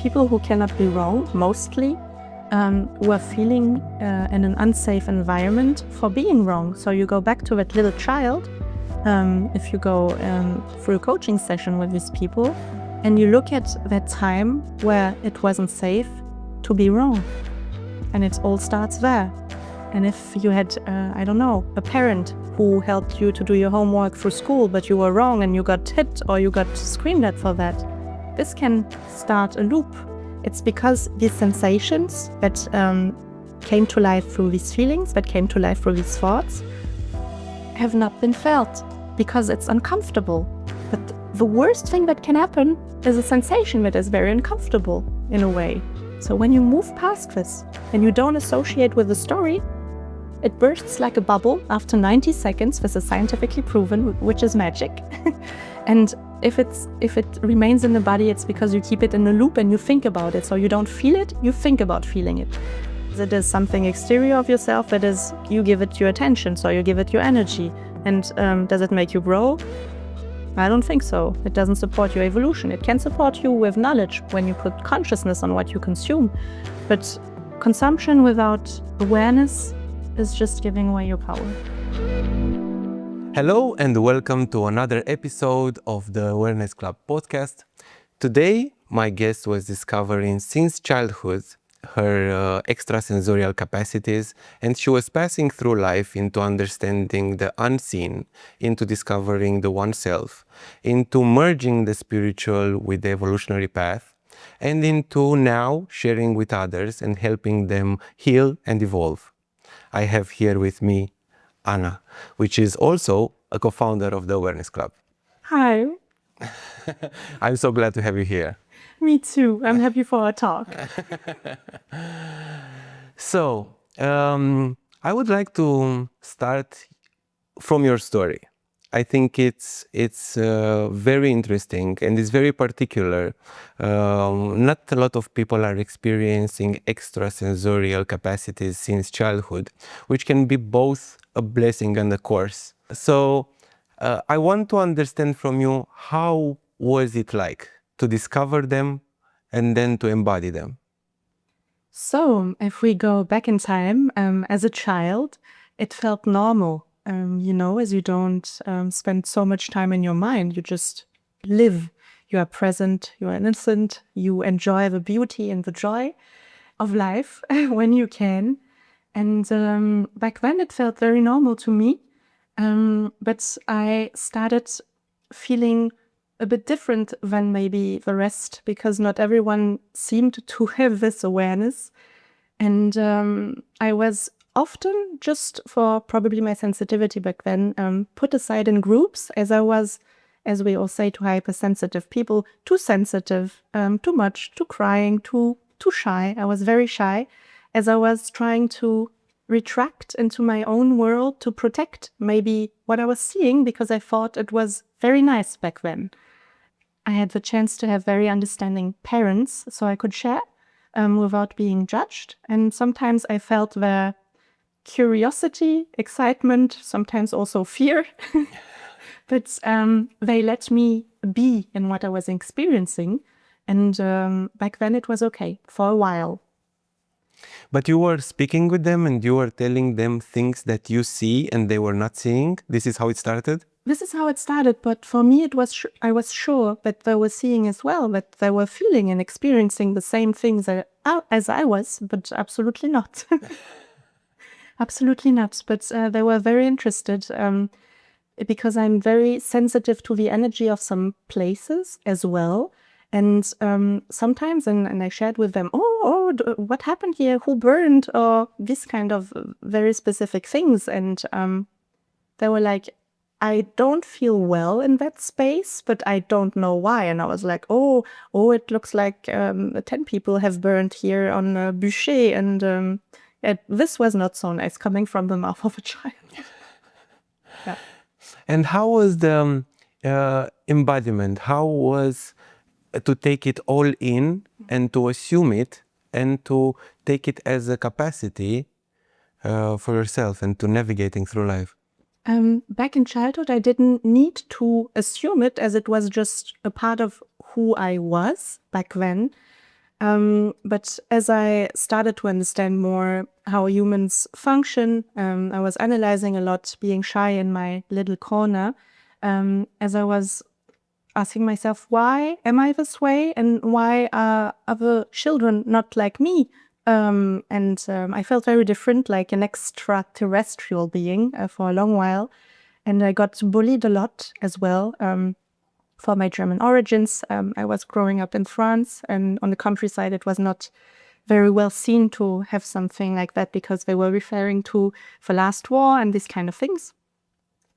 people who cannot be wrong, mostly, who are feeling in an unsafe environment for being wrong. So you go back to that little child, if you go through a coaching session with these people, and you look at that time where it wasn't safe to be wrong. And it all starts there. And if you had, a parent who helped you to do your homework through school, but you were wrong and you got hit or you got screamed at for that, this can start a loop. It's because these sensations that came to life through these feelings, that came to life through these thoughts, have not been felt because it's uncomfortable. But the worst thing that can happen is a sensation that is very uncomfortable in a way. So when you move past this and you don't associate with the story, it bursts like a bubble after 90 seconds. This is scientifically proven, which is magic. And if it remains in the body, it's because you keep it in a loop and you think about it. So you don't feel it, you think about feeling it. It is something exterior of yourself, that is, you give it your attention, so you give it your energy. And does it make you grow? I don't think so. It doesn't support your evolution. It can support you with knowledge when you put consciousness on what you consume. But consumption without awareness is just giving away your power. Hello and welcome to another episode of the Awareness Club podcast. Today, my guest was discovering since childhood her extrasensorial capacities, and she was passing through life into understanding the unseen, into discovering the oneself, into merging the spiritual with the evolutionary path, and into now sharing with others and helping them heal and evolve. I have here with me Anna, which is also a co-founder of the Awareness Club. Hi. I'm so glad to have you here. Me too. I'm happy for our talk. So, I would like to start from your story. I think it's very interesting and it's very particular. Not a lot of people are experiencing extrasensorial capacities since childhood, which can be both a blessing and a curse. So, I want to understand from you, how was it like to discover them and then to embody them? So, if we go back in time, as a child, it felt normal. As you don't spend so much time in your mind, you just live. You are present, you are innocent, you enjoy the beauty and the joy of life when you can. And back then it felt very normal to me. But I started feeling a bit different than maybe the rest, because not everyone seemed to have this awareness. And I was often, just for probably my sensitivity back then, put aside in groups, as I was, as we all say to hypersensitive people, too sensitive, too much, too crying, too shy. I was very shy, as I was trying to retract into my own world to protect maybe what I was seeing, because I thought it was very nice back then. I had the chance to have very understanding parents, so I could share without being judged. And sometimes I felt their curiosity, excitement, sometimes also fear. But they let me be in what I was experiencing. And back then it was okay for a while. But you were speaking with them and you were telling them things that you see and they were not seeing? This is how it started? This is how it started, but for me it was I was sure that they were seeing as well, that they were feeling and experiencing the same things as I was, but absolutely not. Absolutely not. But they were very interested because I'm very sensitive to the energy of some places as well. And sometimes, and I shared with them, what happened here? Who burned? Or this kind of very specific things. And they were like, I don't feel well in that space, but I don't know why. And I was like, it looks like 10 people have burned here on a bûcher. And this was not so nice coming from the mouth of a child. Yeah. And how was the embodiment? How was to take it all in and to assume it and to take it as a capacity for yourself and to navigating through life? Back in childhood, I didn't need to assume it, as it was just a part of who I was back then. But as I started to understand more how humans function, I was analyzing a lot, being shy in my little corner, as I was asking myself, why am I this way? And why are other children not like me? I felt very different, like an extraterrestrial being for a long while. And I got bullied a lot as well. For my German origins, I was growing up in France, and on the countryside it was not very well seen to have something like that because they were referring to the last war and these kind of things.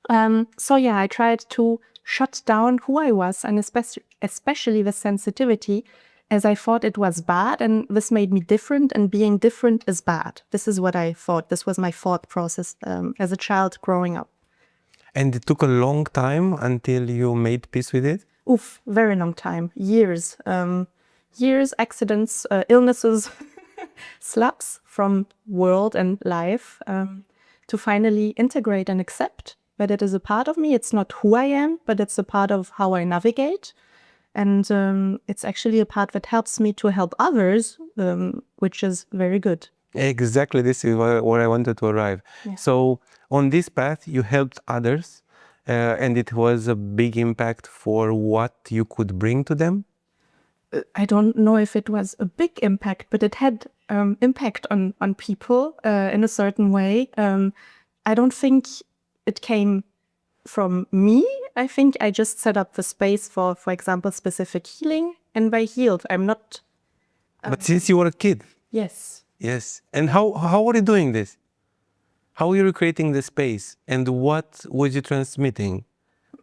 I tried to shut down who I was, and especially the sensitivity, as I thought it was bad and this made me different, and being different is bad. This is what I thought. This was my thought process as a child growing up. And it took a long time until you made peace with it? Oof, very long time. Years. Years, accidents, illnesses, slaps from world and life, to finally integrate and accept that it is a part of me. It's not who I am, but it's a part of how I navigate. And it's actually a part that helps me to help others, which is very good. Exactly, this is where I wanted to arrive. Yeah. So on this path, you helped others, and it was a big impact for what you could bring to them? I don't know if it was a big impact, but it had impact on people in a certain way. I don't think it came from me. I think I just set up the space for example, specific healing, and by healed, I'm not... But since you were a kid? Yes. Yes. And how are you doing this? How are you creating the space? And what was you transmitting?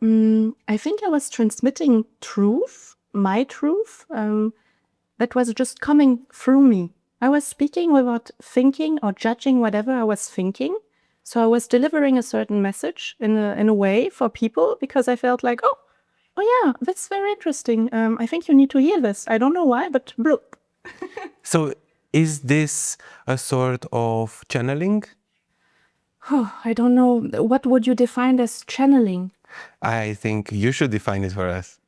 I think I was transmitting truth, my truth, that was just coming through me. I was speaking without thinking or judging whatever I was thinking. So I was delivering a certain message in a way for people because I felt like, oh yeah, that's very interesting. I think you need to hear this. I don't know why, but bloop. So is this a sort of channeling? Oh, I don't know. What would you define as channeling? I think you should define it for us.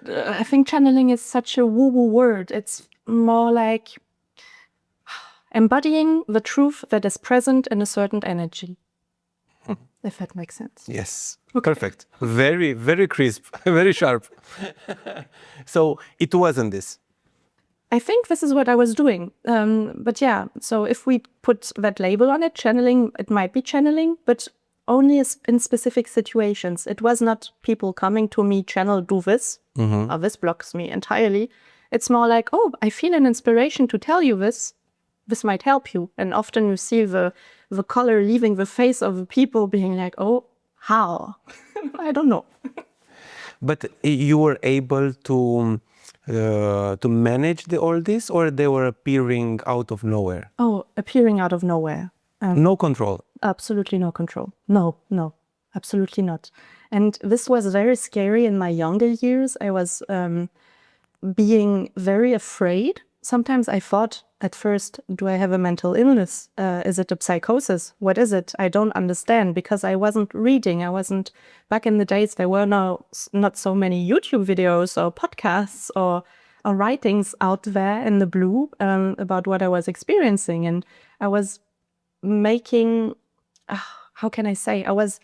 I think channeling is such a woo-woo word. It's more like embodying the truth that is present in a certain energy. If that makes sense. Yes, Okay. perfect. Very, very crisp, very sharp. So it wasn't this. I think this is what I was doing. But yeah, so if we put that label on it, channeling, it might be channeling, but only in specific situations. It was not people coming to me, channel, do this, or this blocks me entirely. It's more like, oh, I feel an inspiration to tell you this. This might help you. And often you see the color leaving the face of the people being like, oh, how? I don't know. But you were able to manage all this, or they were appearing out of nowhere? Oh, appearing out of nowhere. No control? Absolutely no control. No, absolutely not. And this was very scary in my younger years. I was being very afraid. Sometimes I thought at first, do I have a mental illness? Is it a psychosis? What is it? I don't understand, because I wasn't reading. Back in the days, there were not so many YouTube videos or podcasts or writings out there in the blue about what I was experiencing. And I was making, how can I say? I was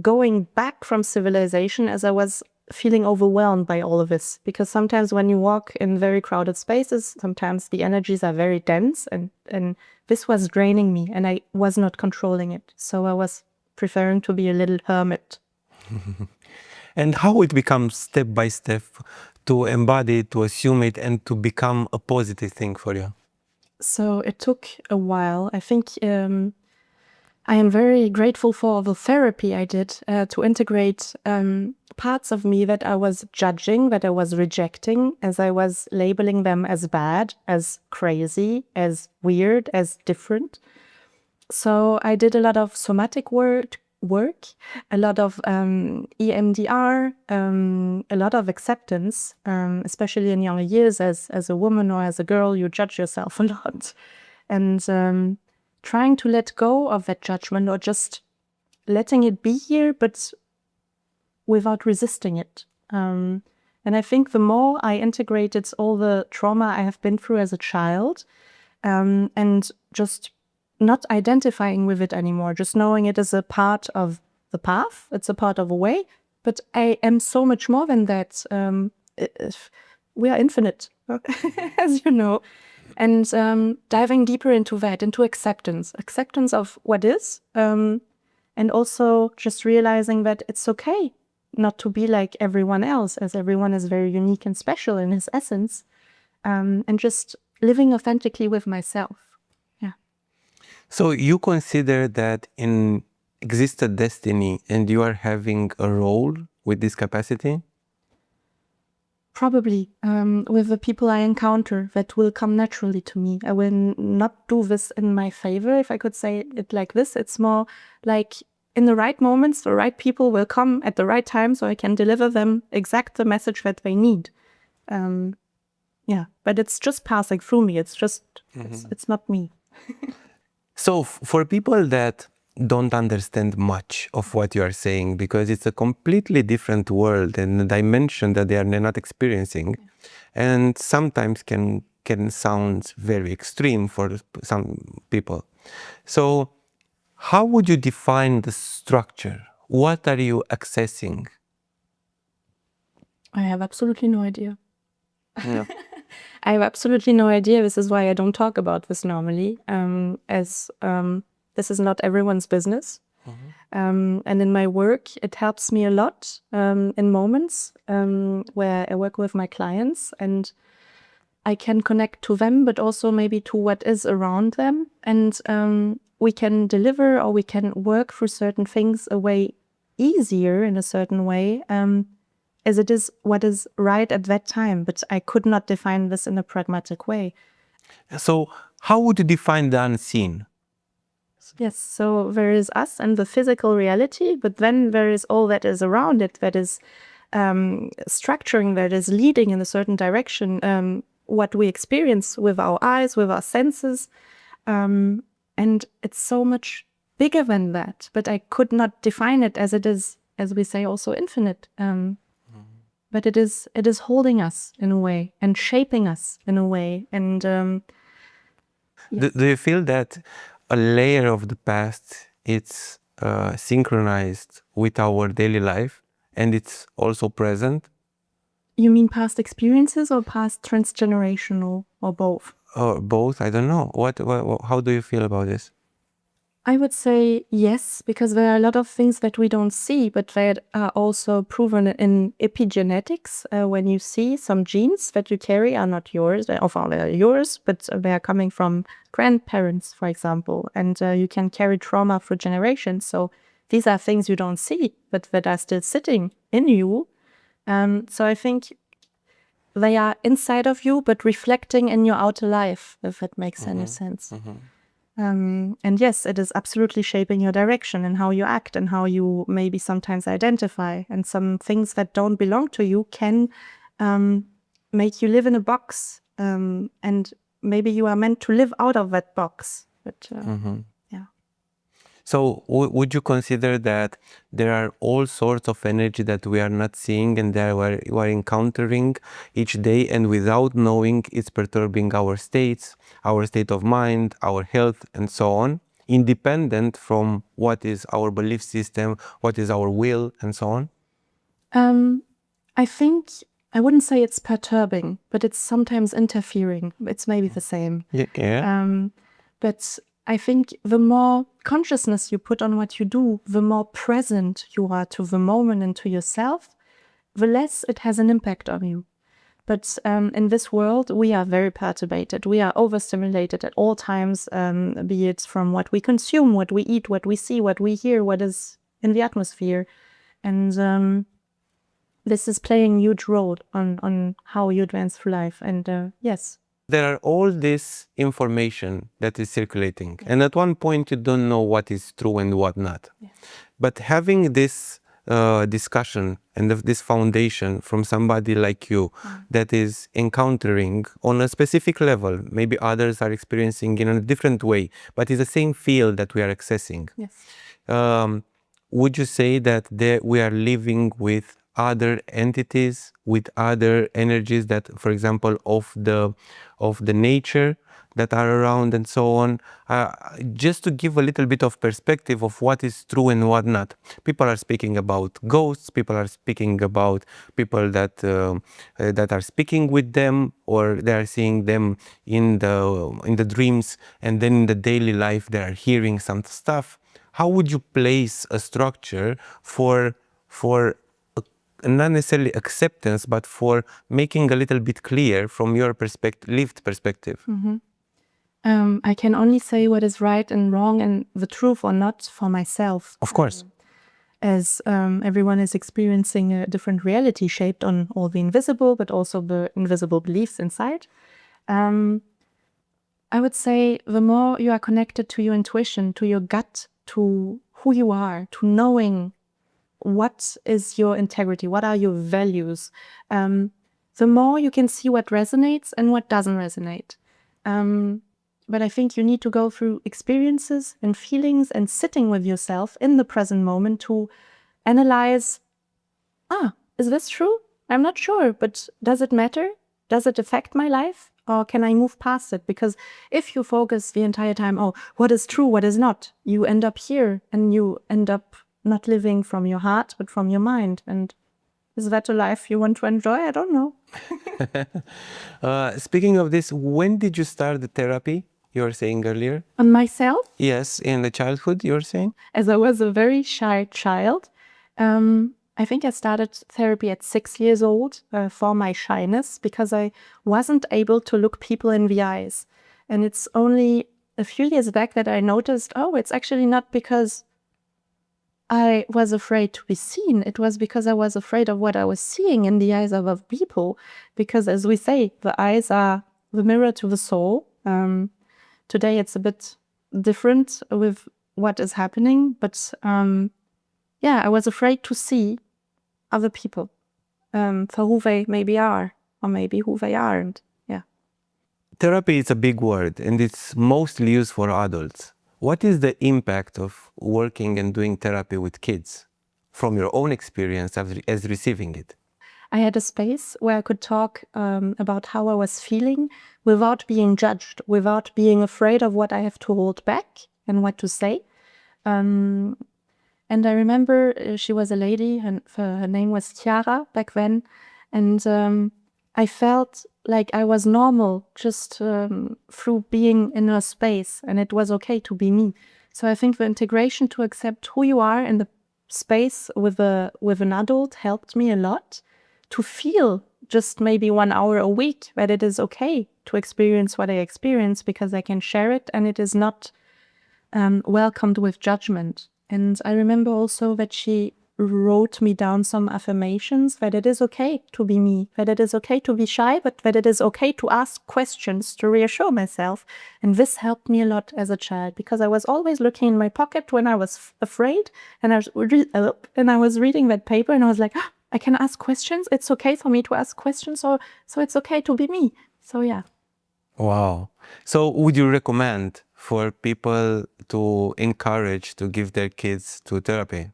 going back from civilization as I was feeling overwhelmed by all of this, because sometimes when you walk in very crowded spaces, sometimes the energies are very dense, and this was draining me, and I was not controlling it. So I was preferring to be a little hermit. And how it becomes step by step to embody, to assume it, and to become a positive thing for you? So it took a while. I think I am very grateful for the therapy I did to integrate parts of me that I was judging, that I was rejecting, as I was labeling them as bad, as crazy, as weird, as different. So I did a lot of somatic work, a lot of EMDR, a lot of acceptance, especially in younger years. As a woman or as a girl, you judge yourself a lot. And trying to let go of that judgment, or just letting it be here, but without resisting it. And And I think the more I integrated all the trauma I have been through as a child, and just not identifying with it anymore, just knowing it is a part of the path, it's a part of a way, but I am so much more than that. We are infinite, as you know. And diving deeper into that, into acceptance of what is, and also just realizing that it's okay not to be like everyone else, as everyone is very unique and special in his essence, and just living authentically with myself. Yeah. So you consider that in existed destiny and you are having a role with this capacity? Probably with the people I encounter, that will come naturally to me. I will not do this in my favor, if I could say it like this. It's more like in the right moments, the right people will come at the right time, so I can deliver them exact the message that they need. Yeah, but it's just passing through me. It's just, it's not me. So for people that don't understand much of what you are saying, because it's a completely different world and a dimension that they're not experiencing, and sometimes can sound very extreme for some people. So how would you define the structure? What are you accessing? I have absolutely no idea. Yeah. I have absolutely no idea. This is why I don't talk about this normally, as this is not everyone's business. And in my work, it helps me a lot in moments where I work with my clients and I can connect to them, but also maybe to what is around them. And we can deliver, or we can work through certain things a way easier in a certain way, as it is what is right at that time. But I could not define this in a pragmatic way. So how would you define the unseen? Yes, so there is us and the physical reality, but then there is all that is around it, that is structuring, that is leading in a certain direction, what we experience with our eyes, with our senses. And it's so much bigger than that, but I could not define it as it is, as we say, also infinite. But it is holding us in a way and shaping us in a way. And Do you feel that a layer of the past it's synchronized with our daily life and it's also present? you mean past experiences or past transgenerational, or both? Or both? I don't know. How do you feel about this? I would say yes, because there are a lot of things that we don't see, but that are also proven in epigenetics. When you see some genes that you carry are not yours, they are yours, but they are coming from grandparents, for example, and you can carry trauma for generations. So these are things you don't see, but that are still sitting in you. So I think they are inside of you, but reflecting in your outer life, if that makes any sense. And yes, it is absolutely shaping your direction and how you act and how you maybe sometimes identify. And some things that don't belong to you can make you live in a box. And maybe you are meant to live out of that box. But yeah. So would you consider that there are all sorts of energy that we are not seeing and that we are encountering each day, and without knowing it's perturbing our states, our state of mind, our health, and so on, independent from what is our belief system, what is our will, and so on? I think I wouldn't say it's perturbing, but it's sometimes interfering. It's maybe the same. Yeah. But I think the more consciousness you put on what you do, the more present you are to the moment and to yourself, the less it has an impact on you. But in this world, we are very perturbated. We are overstimulated at all times, be it from what we consume, what we eat, what we see, what we hear, what is in the atmosphere. And this is playing a huge role on how you advance through life. And yes. There are all this information that is circulating, and at one point you don't know what is true and what not. Yes. But having this discussion and this foundation from somebody like you that is encountering on a specific level, maybe others are experiencing in a different way, but it's the same field that we are accessing. Yes. Would you say that we are living with other entities, with other energies that, for example, of the nature that are around and so on, just to give a little bit of perspective of what is true and what not. People are speaking about ghosts, people are speaking about people that are speaking with them, or they are seeing them in the dreams, and then in the daily life they are hearing some stuff. How would you place a structure for not necessarily acceptance, but for making a little bit clear from your lived perspective? I can only say what is right and wrong and the truth or not for myself. Of course. As everyone is experiencing a different reality shaped on all the invisible, but also the invisible beliefs inside. I would say the more you are connected to your intuition, to your gut, to who you are, to knowing what is your integrity, what are your values, the more you can see what resonates and what doesn't resonate. But I think you need to go through experiences and feelings and sitting with yourself in the present moment to analyze, is this true? I'm not sure, but does it matter? Does it affect my life? Or can I move past it? Because if you focus the entire time, what is true, what is not, you end up here and you end up not living from your heart, but from your mind. And is that a life you want to enjoy? I don't know. Speaking of this, when did you start the therapy you were saying earlier? On myself? Yes, in the childhood, you were saying? As I was a very shy child, I think I started therapy at 6 years old for my shyness, because I wasn't able to look people in the eyes. And it's only a few years back that I noticed, it's actually not because I was afraid to be seen. It was because I was afraid of what I was seeing in the eyes of other people. Because as we say, the eyes are the mirror to the soul. Today it's a bit different with what is happening, but I was afraid to see other people for who they maybe are, or maybe who they aren't. Therapy is a big word, and it's mostly used for adults. What is the impact of working and doing therapy with kids from your own experience as receiving it? I had a space where I could talk about how I was feeling without being judged, without being afraid of what I have to hold back and what to say. And I remember she was a lady, and her name was Chiara back then. And I felt like I was normal just through being in her space, and it was okay to be me. So I think the integration to accept who you are in the space with an adult helped me a lot to feel just maybe 1 hour a week that it is okay to experience what I experience, because I can share it and it is not welcomed with judgment. And I remember also that she wrote me down some affirmations that it is okay to be me, that it is okay to be shy, but that it is okay to ask questions to reassure myself. And this helped me a lot as a child, because I was always looking in my pocket when I was afraid, and I was reading that paper and I was like, I can ask questions. It's okay for me to ask questions, so it's okay to be me. So yeah. Wow. So would you recommend for people to encourage to give their kids to therapy?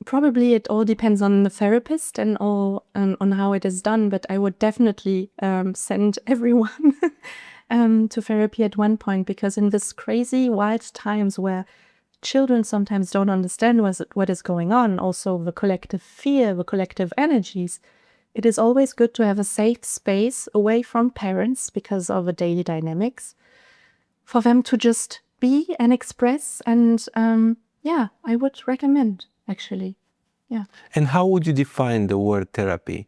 Probably it all depends on the therapist and on how it is done, but I would definitely send everyone to therapy at one point, because in this crazy, wild times where children sometimes don't understand what is going on, also the collective fear, the collective energies, it is always good to have a safe space away from parents because of the daily dynamics, for them to just be and express. And I would recommend, actually. Yeah. And how would you define the word therapy?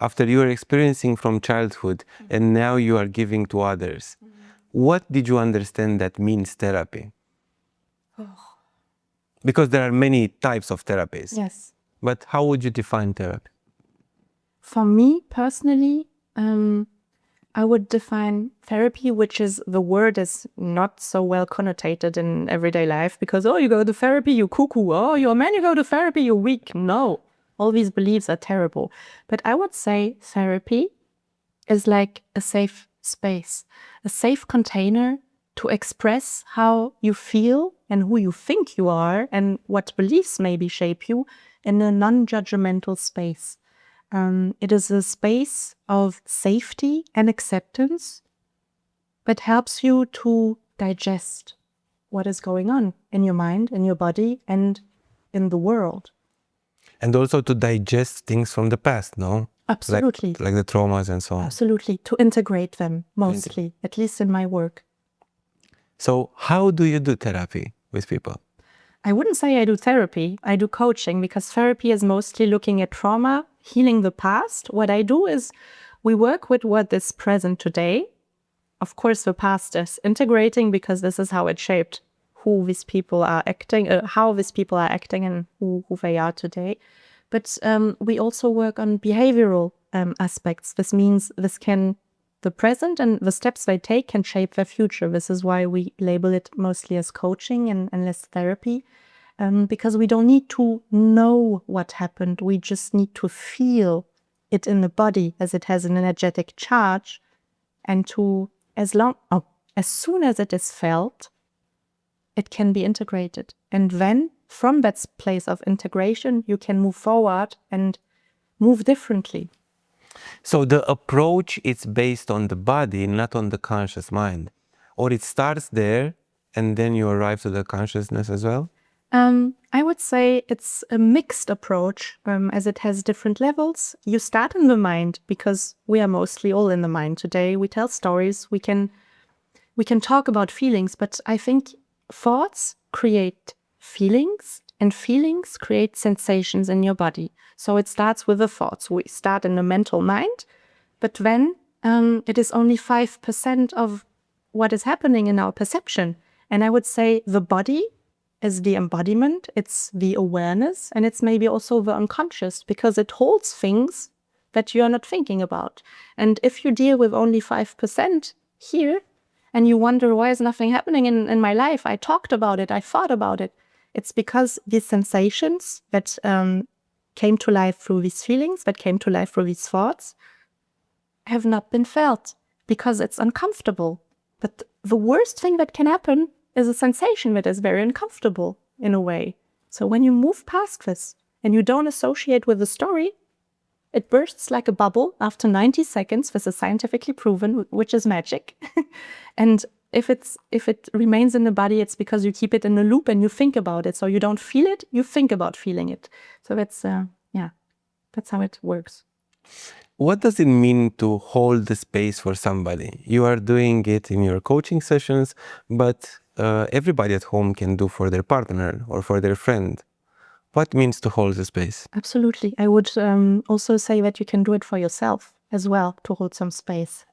After you are experiencing from childhood and now you are giving to others, what did you understand that means therapy? Because there are many types of therapies. Yes. But how would you define therapy? For me personally, I would define therapy, which is, the word is not so well connotated in everyday life, because, you go to therapy, you cuckoo. Oh, you're a man, you go to therapy, you're weak. No, all these beliefs are terrible. But I would say therapy is like a safe space, a safe container to express how you feel and who you think you are and what beliefs maybe shape you in a non-judgmental space. It is a space of safety and acceptance that helps you to digest what is going on in your mind, in your body, and in the world. And also to digest things from the past, no? Absolutely. Like the traumas and so on. Absolutely. To integrate them, mostly, at least in my work. So how do you do therapy with people? I wouldn't say I do therapy. I do coaching, because therapy is mostly looking at trauma, healing the past. What I do is we work with what is present today. Of course, the past is integrating, because this is how it shaped who these people are acting, how these people are acting, and who they are today. But we also work on behavioral aspects. This means the present and the steps they take can shape their future. This is why we label it mostly as coaching and less therapy, because we don't need to know what happened. We just need to feel it in the body as it has an energetic charge, and as soon as it is felt, it can be integrated. And then from that place of integration, you can move forward and move differently. So the approach is based on the body, not on the conscious mind. Or it starts there and then you arrive to the consciousness as well? I would say it's a mixed approach, as it has different levels. You start in the mind, because we are mostly all in the mind today. We tell stories, we can talk about feelings, but I think thoughts create feelings, and feelings create sensations in your body. So it starts with the thoughts. We start in the mental mind, but then it is only 5% of what is happening in our perception. And I would say the body is the embodiment, it's the awareness, and it's maybe also the unconscious, because it holds things that you're not thinking about. And if you deal with only 5% here, and you wonder, why is nothing happening in my life? I talked about it, I thought about it. It's because these sensations that came to life through these feelings, that came to life through these thoughts, have not been felt, because it's uncomfortable. But the worst thing that can happen is a sensation that is very uncomfortable in a way. So when you move past this and you don't associate with the story, it bursts like a bubble after 90 seconds. This is scientifically proven, which is magic. And if it remains in the body, it's because you keep it in a loop and you think about it. So you don't feel it, you think about feeling it. So that's how it works. What does it mean to hold the space for somebody? You are doing it in your coaching sessions, but everybody at home can do for their partner or for their friend. What means to hold the space? Absolutely. I would also say that you can do it for yourself as well, to hold some space.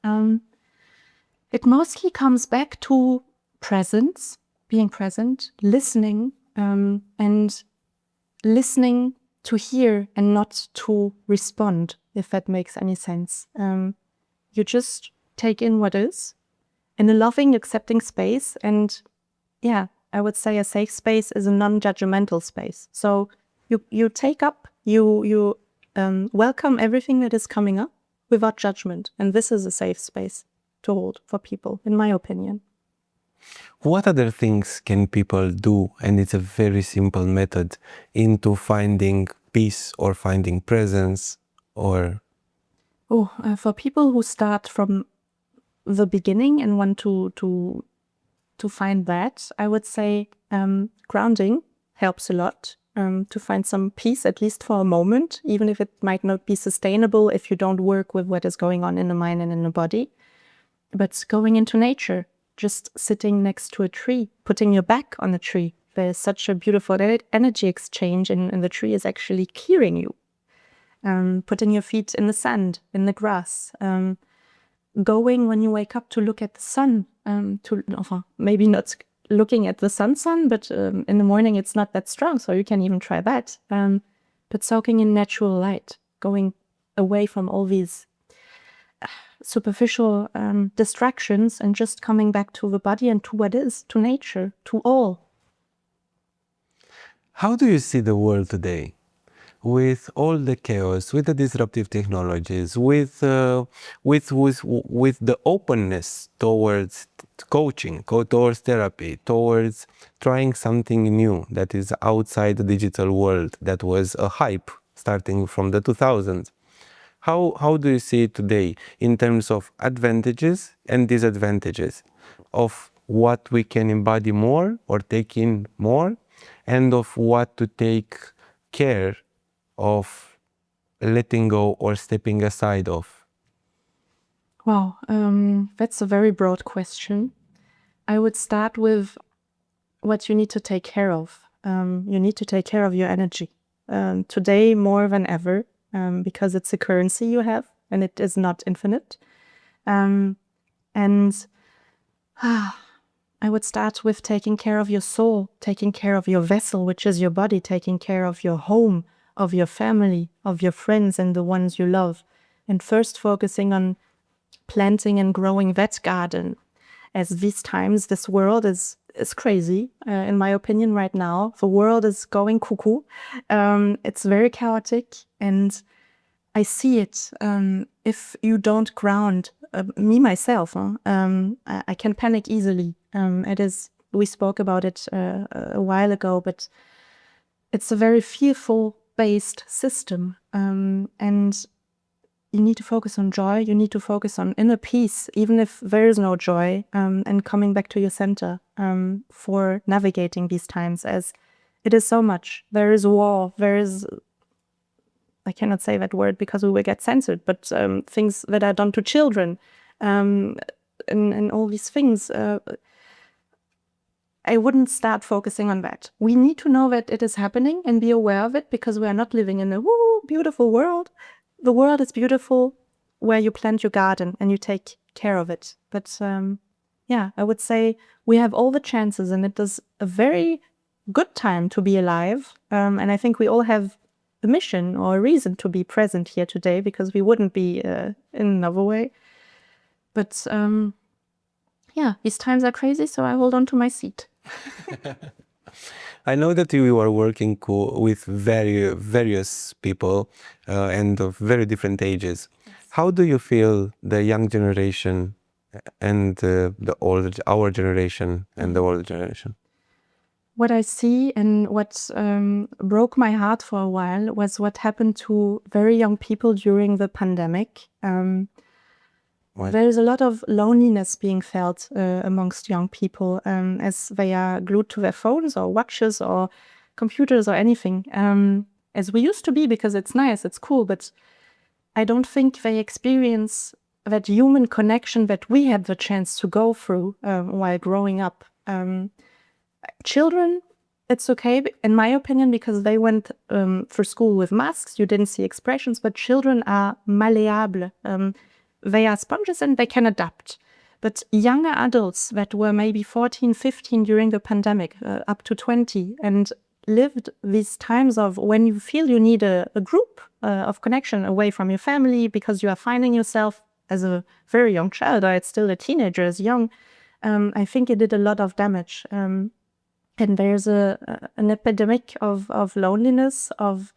It mostly comes back to presence, being present, listening, and listening to hear and not to respond, if that makes any sense. You just take in what is in a loving, accepting space. And I would say a safe space is a non-judgmental space. So you take up, you welcome everything that is coming up without judgment. And this is a safe space to hold for people, in my opinion. What other things can people do? And it's a very simple method into finding peace or finding presence or... For people who start from the beginning and want to find that, I would say grounding helps a lot to find some peace, at least for a moment, even if it might not be sustainable if you don't work with what is going on in the mind and in the body. But going into nature, just sitting next to a tree, putting your back on a tree. There's such a beautiful energy exchange, and the tree is actually clearing you. Putting your feet in the sand, in the grass. Going when you wake up to look at the sun. Maybe not looking at the sun, but in the morning it's not that strong, so you can even try that. But soaking in natural light, going away from all these superficial distractions and just coming back to the body and to what is, to nature, to all. How do you see the world today? With all the chaos, with the disruptive technologies, with the openness towards coaching, towards therapy, towards trying something new that is outside the digital world that was a hype starting from the 2000s. How do you see it today in terms of advantages and disadvantages of what we can embody more or take in more, and of what to take care of letting go or stepping aside of? Wow, that's a very broad question. I would start with what you need to take care of. You need to take care of your energy. Today, more than ever, because it's a currency you have and it is not infinite. And I would start with taking care of your soul, taking care of your vessel, which is your body, taking care of your home, of your family, of your friends and the ones you love. And first focusing on planting and growing that garden. As these times, this world is crazy, in my opinion, right now. The world is going cuckoo. It's very chaotic, and I see it. If you don't ground, me myself, I can panic easily. We spoke about it a while ago, but it's a very fearful-based system, and you need to focus on joy. You need to focus on inner peace, even if there is no joy, and coming back to your center for navigating these times, as it is so much. There is war. There is, I cannot say that word because we will get censored, but things that are done to children, and all these things. I wouldn't start focusing on that. We need to know that it is happening and be aware of it, because we are not living in a beautiful world. The world is beautiful where you plant your garden and you take care of it. But I would say we have all the chances, and it is a very good time to be alive. And I think we all have a mission or a reason to be present here today, because we wouldn't be in another way. But these times are crazy, so I hold on to my seat. I know that you are working with various people and of very different ages. Yes. How do you feel the young generation and our generation and the older generation? What I see and what broke my heart for a while was what happened to very young people during the pandemic. There is a lot of loneliness being felt amongst young people as they are glued to their phones or watches or computers or anything, as we used to be, because it's nice, it's cool, but I don't think they experience that human connection that we had the chance to go through while growing up. Children, it's okay, in my opinion, because they went for school with masks, you didn't see expressions, but children are malleable. They are sponges and they can adapt. But younger adults that were maybe 14, 15 during the pandemic, up to 20, and lived these times of when you feel you need a group of connection away from your family because you are finding yourself as a very young child, or it's still a teenager as young, I think it did a lot of damage. And there's an epidemic of loneliness, of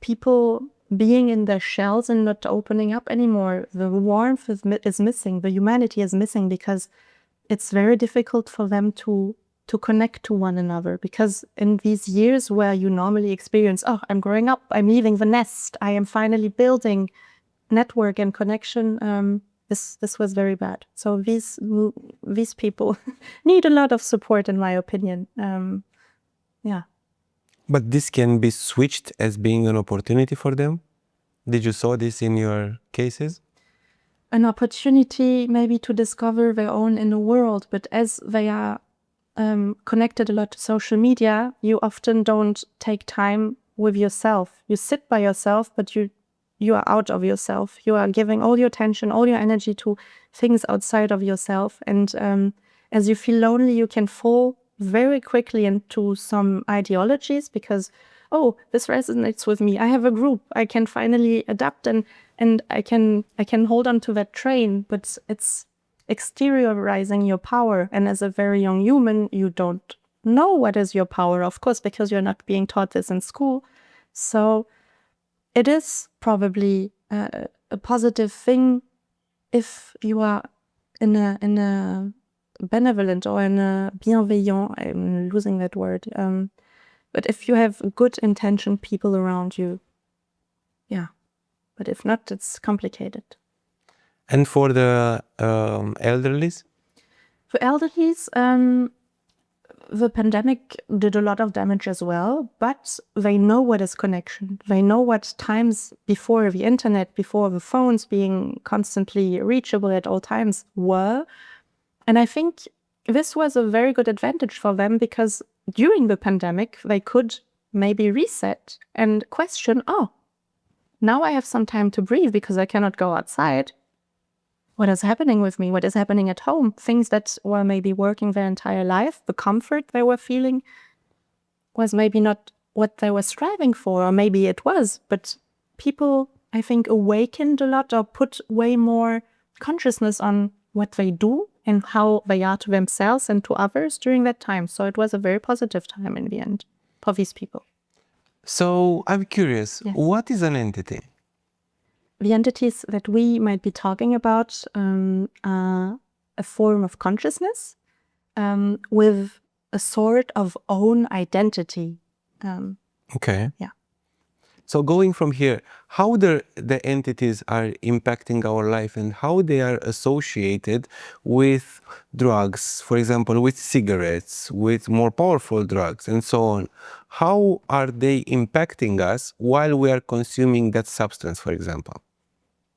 people being in their shells and not opening up anymore. The warmth is missing, the humanity is missing, because it's very difficult for them to connect to one another. Because in these years where you normally experience, I'm growing up, I'm leaving the nest, I am finally building network and connection, this was very bad. So these people need a lot of support, in my opinion. But this can be switched as being an opportunity for them? Did you saw this in your cases? An opportunity maybe to discover their own inner world, but as they are connected a lot to social media, you often don't take time with yourself. You sit by yourself, but you are out of yourself. You are giving all your attention, all your energy to things outside of yourself. And as you feel lonely, you can fall very quickly into some ideologies because, this resonates with me. I have a group. I can finally adapt and I can hold on to that train, but it's exteriorizing your power. And as a very young human, you don't know what is your power, of course, because you're not being taught this in school. So it is probably a positive thing if you are in a benevolent or in a bienveillant, I'm losing that word. But if you have good intentioned people around you, yeah. But if not, it's complicated. And for the elderlies? For elderlies, the pandemic did a lot of damage as well, but they know what is connection. They know what times before the internet, before the phones being constantly reachable at all times were. And I think this was a very good advantage for them because during the pandemic, they could maybe reset and question, oh, now I have some time to breathe because I cannot go outside. What is happening with me? What is happening at home? Things that were maybe working their entire life, the comfort they were feeling was maybe not what they were striving for, or maybe it was, but people, I think, awakened a lot or put way more consciousness on what they do and how they are to themselves and to others during that time. So it was a very positive time in the end for these people. So I'm curious, Yes. What is an entity? The entities that we might be talking about are a form of consciousness with a sort of own identity. Okay. Yeah. So going from here, how the entities are impacting our life and how they are associated with drugs, for example, with cigarettes, with more powerful drugs and so on. How are they impacting us while we are consuming that substance, for example?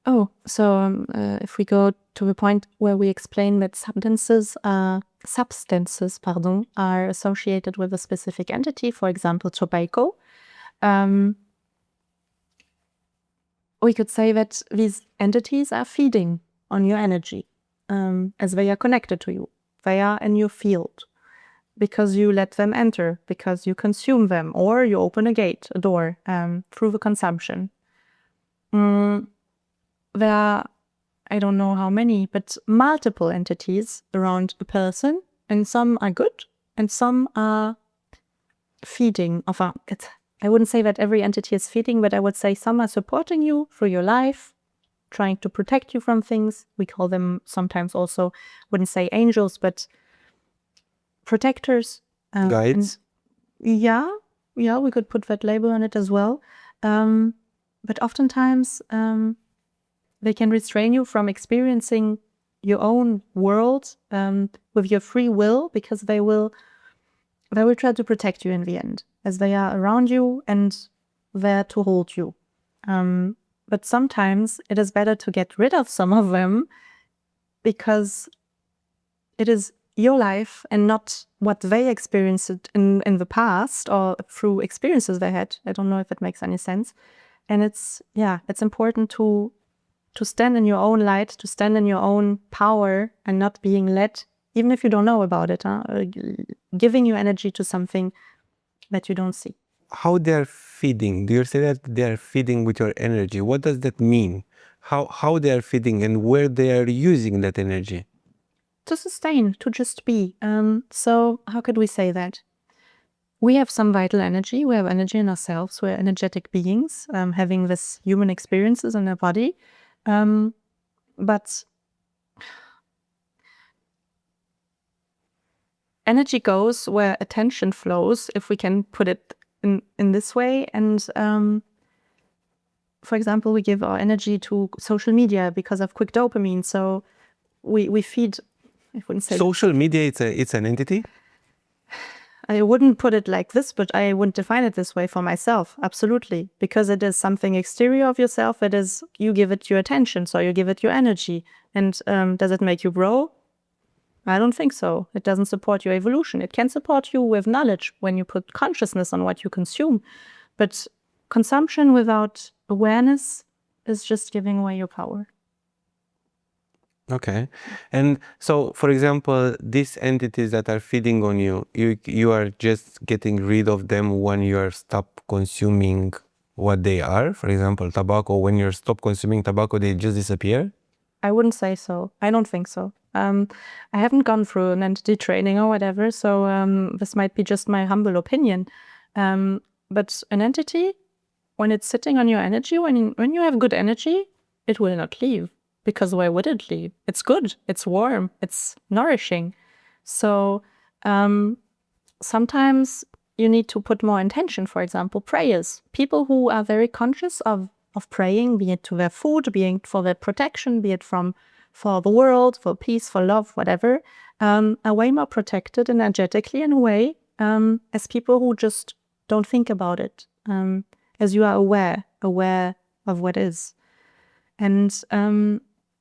Oh, so if we go to the point where we explain that substances are associated with a specific entity, for example, tobacco, we could say that these entities are feeding on your energy as they are connected to you. They are in your field because you let them enter, because you consume them, or you open a gate, a door, through the consumption. There are, I don't know how many, but multiple entities around a person, and some are good, and some are feeding. I wouldn't say that every entity is feeding, but I would say some are supporting you through your life, trying to protect you from things. We call them sometimes also, wouldn't say angels, but protectors. Guides? Yeah, we could put that label on it as well. But oftentimes, they can restrain you from experiencing your own world with your free will, because they will try to protect you in the end, as they are around you and there to hold you. But sometimes it is better to get rid of some of them because it is your life and not what they experienced in the past or through experiences they had. I don't know if it makes any sense. And it's important to stand in your own light, to stand in your own power and not being led, even if you don't know about it, giving your energy to something that you don't see. How they are feeding? Do you say that they are feeding with your energy? What does that mean? How they are feeding and where they are using that energy? To sustain, to just be. So how could we say that? We have some vital energy. We have energy in ourselves. We're energetic beings, having this human experiences in our body. But energy goes where attention flows, if we can put it in this way. And for example, we give our energy to social media because of quick dopamine. So we feed, I wouldn't say social media, it's an entity? I wouldn't put it like this, but I wouldn't define it this way for myself. Absolutely. Because it is something exterior of yourself. It is, you give it your attention, so you give it your energy. And does it make you grow? I don't think so. It doesn't support your evolution. It can support you with knowledge when you put consciousness on what you consume. But consumption without awareness is just giving away your power. Okay. And so, for example, these entities that are feeding on you, you are just getting rid of them when you are stop consuming what they are. For example, tobacco, when you stop consuming tobacco, they just disappear? I wouldn't say so. I don't think so. I haven't gone through an entity training or whatever, so this might be just my humble opinion. But an entity, when it's sitting on your energy, when you have good energy, it will not leave. Because why would it leave? It's good, it's warm, it's nourishing. So sometimes you need to put more intention. For example, prayers. People who are very conscious of praying, be it to their food, be it for their protection, be it for the world, for peace, for love, whatever, are way more protected energetically in a way as people who just don't think about it, as you are aware of what is. And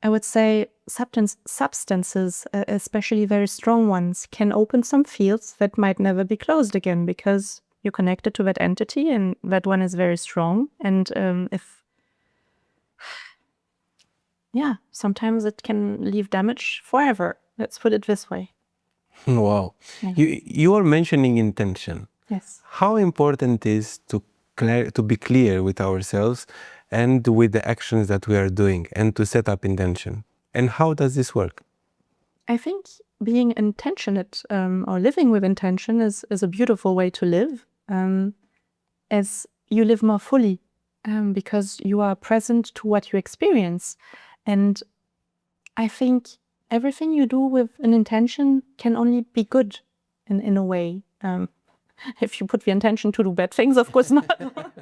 I would say substances, especially very strong ones, can open some fields that might never be closed again because you're connected to that entity and that one is very strong. And sometimes it can leave damage forever. Let's put it this way. Wow. Yeah. You are mentioning intention. Yes. How important is to be clear with ourselves and with the actions that we are doing and to set up intention? And how does this work? I think being intentionate or living with intention is a beautiful way to live, as you live more fully because you are present to what you experience. And I think everything you do with an intention can only be good in a way. If you put the intention to do bad things, of course not.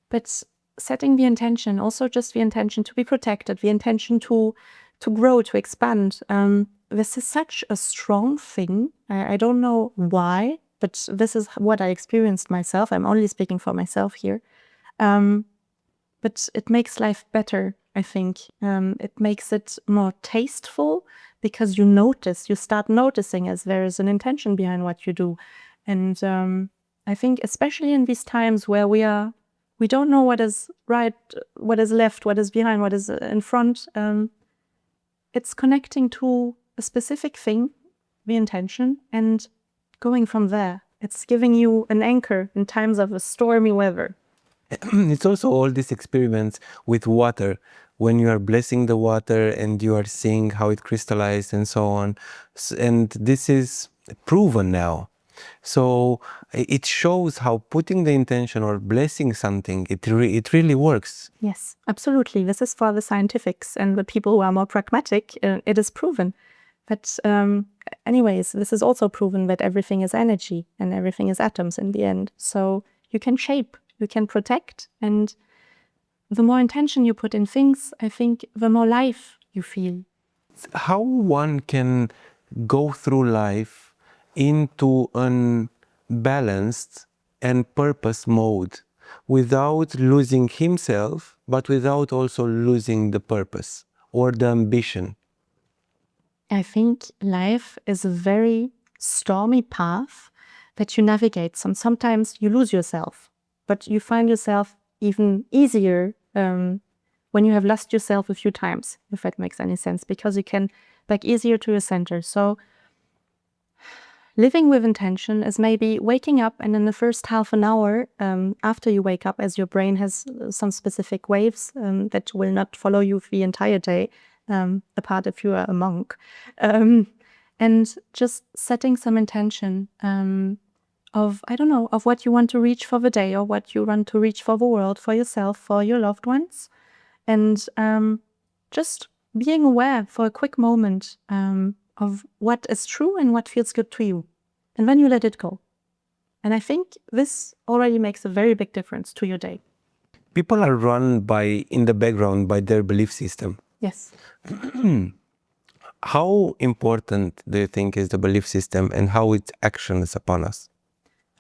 But setting the intention, also just the intention to be protected, the intention to grow, to expand. This is such a strong thing. I don't know why, but this is what I experienced myself. I'm only speaking for myself here. But it makes life better, I think. It makes it more tasteful because you start noticing as there is an intention behind what you do. And I think especially in these times where we don't know what is right, what is left, what is behind, what is in front, it's connecting to a specific thing, the intention, and going from there. It's giving you an anchor in times of a stormy weather. It's also all these experiments with water, when you are blessing the water and you are seeing how it crystallizes and so on. And this is proven now. So it shows how putting the intention or blessing something, it really works. Yes, absolutely. This is for the scientifics and the people who are more pragmatic. It is proven. But anyways, this is also proven that everything is energy and everything is atoms in the end. So you can shape, you can protect. And the more intention you put in things, I think the more life you feel. How one can go through life into an balanced and purpose mode without losing himself, but without also losing the purpose or the ambition? I think life is a very stormy path that you navigate. Sometimes you lose yourself, but you find yourself even easier when you have lost yourself a few times, if that makes any sense, because you can back easier to your center. So living with intention is maybe waking up and in the first half an hour after you wake up, as your brain has some specific waves that will not follow you the entire day, apart if you are a monk, and just setting some intention of what you want to reach for the day or what you want to reach for the world, for yourself, for your loved ones, and just being aware for a quick moment of what is true and what feels good to you. And then you let it go. And I think this already makes a very big difference to your day. People are run in the background by their belief system. Yes. How important do you think is the belief system and how it actions upon us?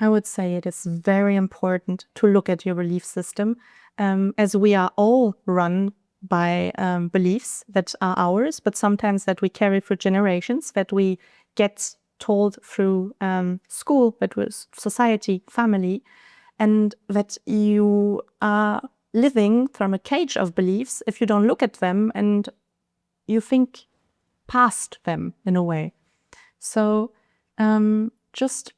I would say it is very important to look at your belief system, as we are all run by beliefs that are ours, but sometimes that we carry through generations, that we get told through school, that was society, family, and that you are living from a cage of beliefs if you don't look at them and you think past them in a way. So just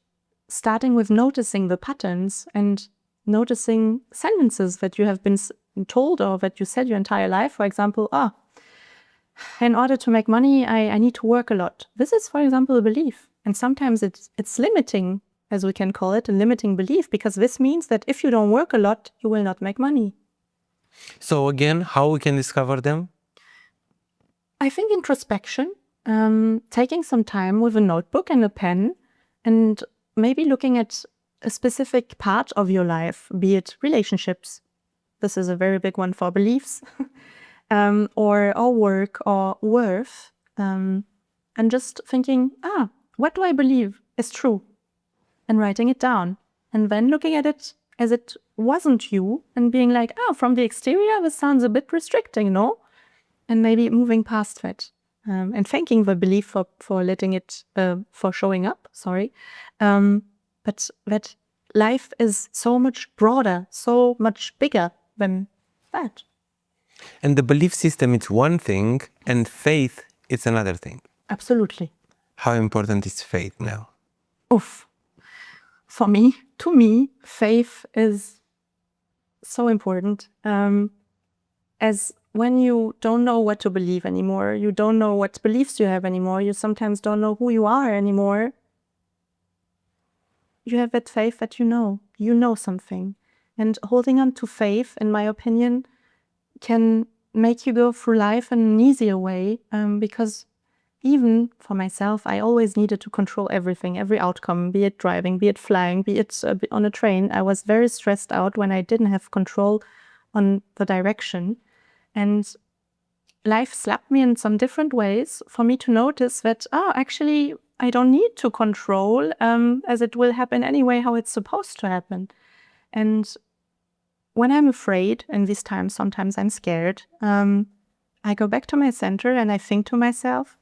starting with noticing the patterns and noticing sentences that you have been told or that you said your entire life. For example, in order to make money, I need to work a lot. This is, for example, a belief. And sometimes it's limiting, as we can call it, a limiting belief, because this means that if you don't work a lot, you will not make money. So again, how we can discover them? I think introspection, taking some time with a notebook and a pen and maybe looking at a specific part of your life, be it relationships. This is a very big one for beliefs, or work or worth, and just thinking, what do I believe is true? And writing it down. And then looking at it as it wasn't you and being like, from the exterior, this sounds a bit restricting, no? And maybe moving past that. And thanking the belief for letting it, for showing up, but that life is so much broader, so much bigger than that. And the belief system is one thing, and faith is another thing. Absolutely. How important is faith now? Oof. For me, to me, faith is so important. As when you don't know what to believe anymore, you don't know what beliefs you have anymore, you sometimes don't know who you are anymore, you have that faith that you know something. And holding on to faith, in my opinion, can make you go through life in an easier way, because even for myself, I always needed to control everything, every outcome, be it driving, be it flying, be it on a train. I was very stressed out when I didn't have control on the direction. And life slapped me in some different ways for me to notice that, actually, I don't need to control, as it will happen anyway, how it's supposed to happen. And when I'm afraid, in these times, sometimes I'm scared, I go back to my center and I think to myself,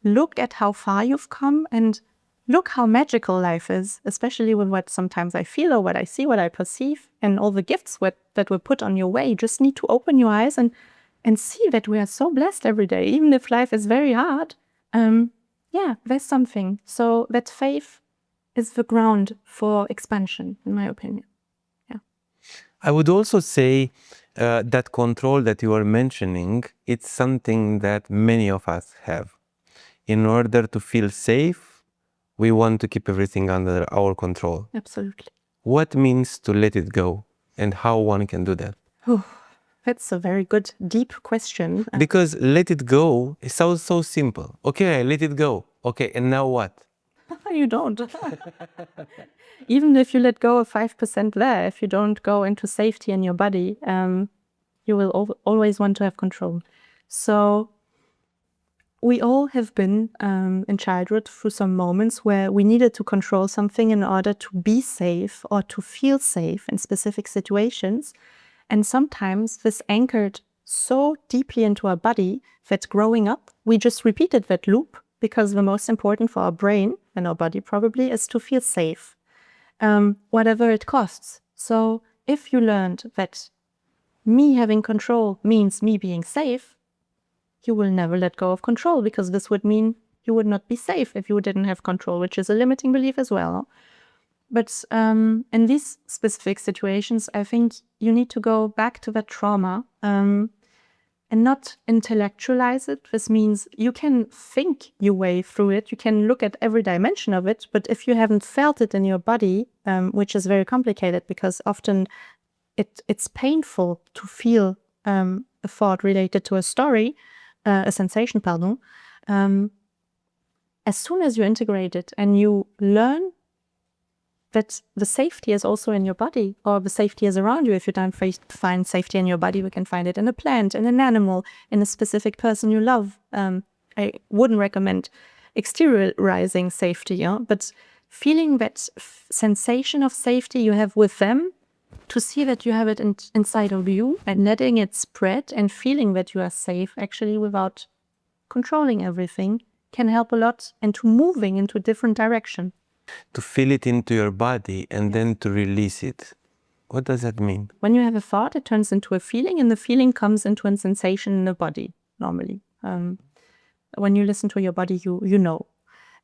look at how far you've come and look how magical life is, especially with what sometimes I feel or what I see, what I perceive, and all the gifts that were put on your way. You just need to open your eyes and see that we are so blessed every day, even if life is very hard. There's something. So that faith is the ground for expansion, in my opinion. Yeah. I would also say that control that you are mentioning, it's something that many of us have. In order to feel safe, we want to keep everything under our control. Absolutely. What means to let it go, and how one can do that? That's a very good, deep question. Because let it go, it sounds so simple. Okay, I let it go. Okay, and now what? You don't. Even if you let go of 5% there, if you don't go into safety in your body, you will always want to have control. So we all have been in childhood through some moments where we needed to control something in order to be safe or to feel safe in specific situations. And sometimes this anchored so deeply into our body that growing up, we just repeated that loop, because the most important for our brain and our body probably is to feel safe, whatever it costs. So if you learned that me having control means me being safe, you will never let go of control, because this would mean you would not be safe if you didn't have control, which is a limiting belief as well. But in these specific situations, I think you need to go back to that trauma and not intellectualize it. This means you can think your way through it. You can look at every dimension of it. But if you haven't felt it in your body, which is very complicated, because often it's painful to feel a thought related to a story, a sensation, as soon as you integrate it and you learn that the safety is also in your body, or the safety is around you. If you don't find safety in your body, we can find it in a plant, in an animal, in a specific person you love. I wouldn't recommend exteriorizing safety, but feeling that sensation of safety you have with them, to see that you have it inside of you and letting it spread and feeling that you are safe actually without controlling everything, can help a lot, and to moving into a different direction. To feel it into your body and then to release it. What does that mean? When you have a thought, it turns into a feeling, and the feeling comes into a sensation in the body, normally. When you listen to your body, you know.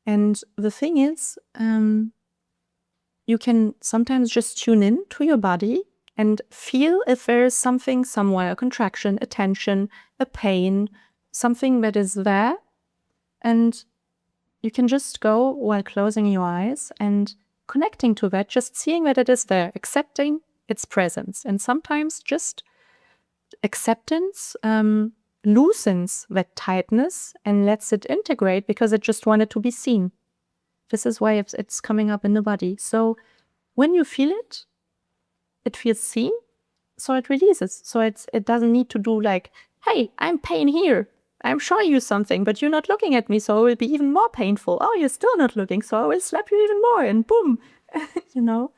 And the thing is, you can sometimes just tune in to your body and feel if there is something somewhere, a contraction, a tension, a pain, something that is there. And you can just go while closing your eyes and connecting to that, just seeing that it is there, accepting its presence. And sometimes just acceptance loosens that tightness and lets it integrate because it just wanted to be seen. This is why it's coming up in the body. So when you feel it, it feels seen, so it releases. So it doesn't need to do like, hey, I'm pain here. I'm showing you something, but you're not looking at me, so it will be even more painful. Oh, you're still not looking, so I will slap you even more, and boom, you know?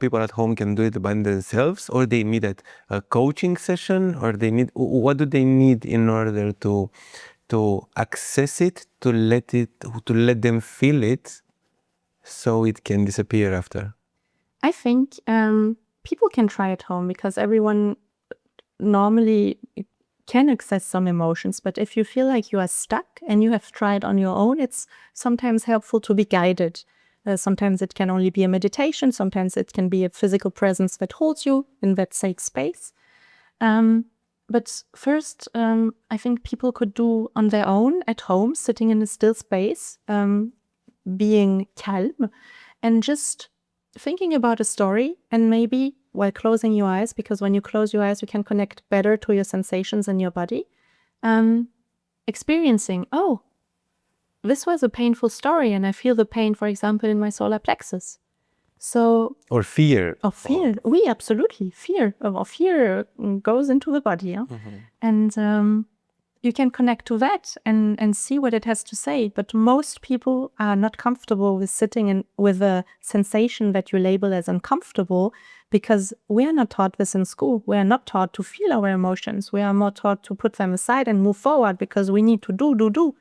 People at home can do it by themselves, or they need a coaching session, or what do they need in order to access it, to let them feel it, so it can disappear after? I think people can try at home because everyone normally can access some emotions, but if you feel like you are stuck and you have tried on your own, it's sometimes helpful to be guided. Sometimes it can only be a meditation, sometimes it can be a physical presence that holds you in that safe space. But first, I think people could do on their own at home, sitting in a still space, being calm, and just thinking about a story, and maybe while closing your eyes, because when you close your eyes, you can connect better to your sensations in your body, experiencing, oh, this was a painful story, and I feel the pain, for example, in my solar plexus. So, Or fear. We absolutely fear. Fear goes into the body, yeah? And you can connect to that and see what it has to say. But most people are not comfortable with sitting with a sensation that you label as uncomfortable, because we are not taught this in school. We are not taught to feel our emotions. We are more taught to put them aside and move forward because we need to do.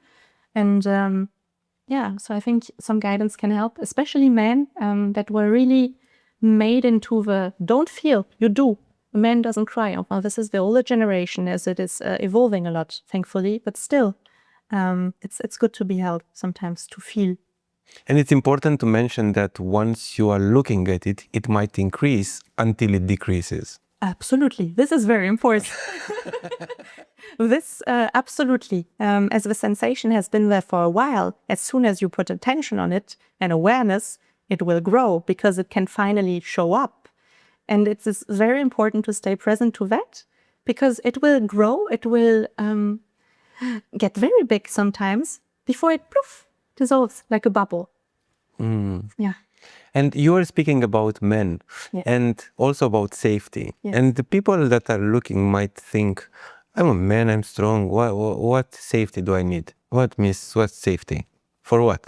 And so I think some guidance can help, especially men that were really made into the don't feel, you do. A man doesn't cry. Well, this is the older generation as it is evolving a lot, thankfully, but still, it's good to be held sometimes, to feel. And it's important to mention that once you are looking at it, it might increase until it decreases. Absolutely. This is very important. This, absolutely. As the sensation has been there for a while, as soon as you put attention on it and awareness, it will grow because it can finally show up. And it is very important to stay present to that, because it will grow, it will get very big sometimes before it poof, dissolves like a bubble. Yeah. And you are speaking about men, Yeah. and also about safety. Yeah. And the people that are looking might think, I'm a man, I'm strong. What safety do I need? What safety? For what?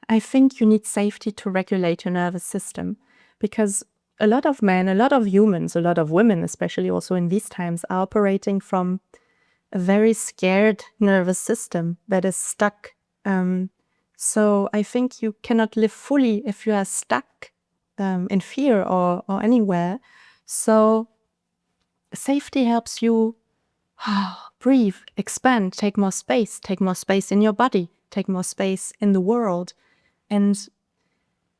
I think you need safety to regulate your nervous system, because a lot of men, a lot of humans, a lot of women, especially also in these times, are operating from a very scared nervous system that is stuck. So I think you cannot live fully if you are stuck in fear or anywhere. So safety helps you breathe, expand, take more space in your body, take more space in the world. And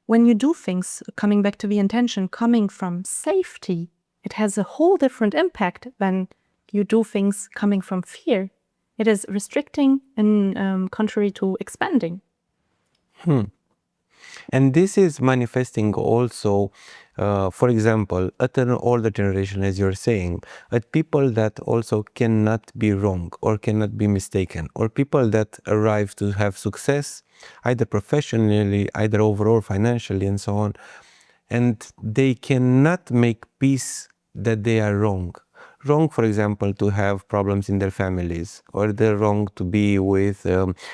when you do things, coming back to the intention, coming from safety, it has a whole different impact than you do things coming from fear. It is restricting and contrary to expanding. And this is manifesting also, for example, at an older generation, as you're saying, at people that also cannot be wrong or cannot be mistaken, or people that arrive to have success, either professionally, either overall financially, and so on, and they cannot make peace that they are wrong. Wrong, for example, to have problems in their families, or they're wrong to be with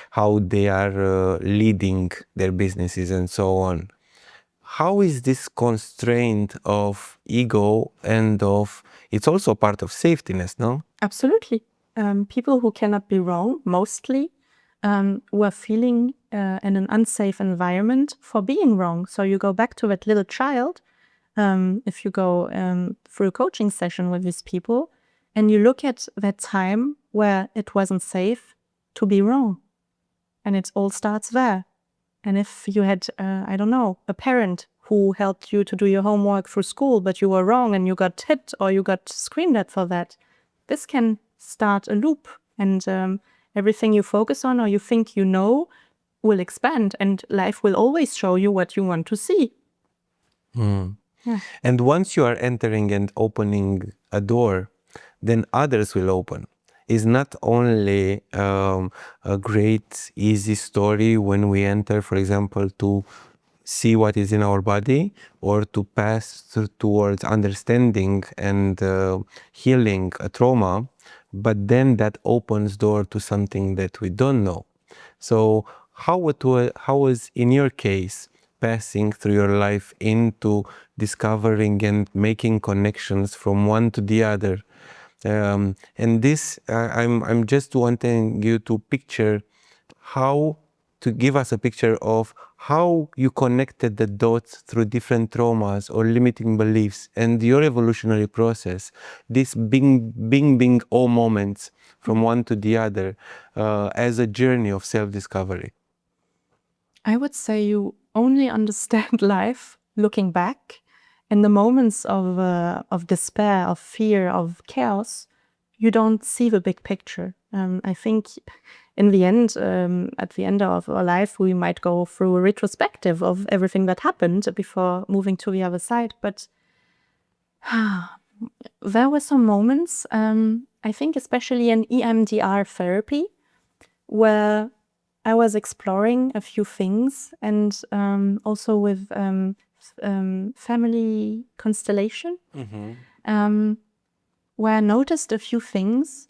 how they are leading their businesses and so on. How is this constraint of ego and it's also part of safetyness, no? Absolutely. People who cannot be wrong, mostly, who are feeling in an unsafe environment for being wrong. So you go back to that little child, if you go through a coaching session with these people, and you look at that time where it wasn't safe to be wrong. And it all starts there. And if you had, I don't know, a parent who helped you to do your homework through school, but you were wrong and you got hit or you got screamed at for that, this can start a loop. And everything you focus on or you think you know will expand, and life will always show you what you want to see. Yeah. And once you are entering and opening a door, then others will open. It's not only a great, easy story when we enter, for example, to see what is in our body or to pass towards understanding and healing a trauma, but then that opens door to something that we don't know. So how was in your case passing through your life into discovering and making connections from one to the other? And this, I'm just wanting you to picture how to give us a picture of how you connected the dots through different traumas or limiting beliefs and your evolutionary process, these bing oh moments from one to the other as a journey of self-discovery. I would say you only understand life looking back. In the moments of despair, of fear, of chaos, you don't see the big picture. I think in the end, at the end of our life, we might go through a retrospective of everything that happened before moving to the other side. But there were some moments, I think especially in EMDR therapy, where I was exploring a few things, and also with family constellation, where I noticed a few things,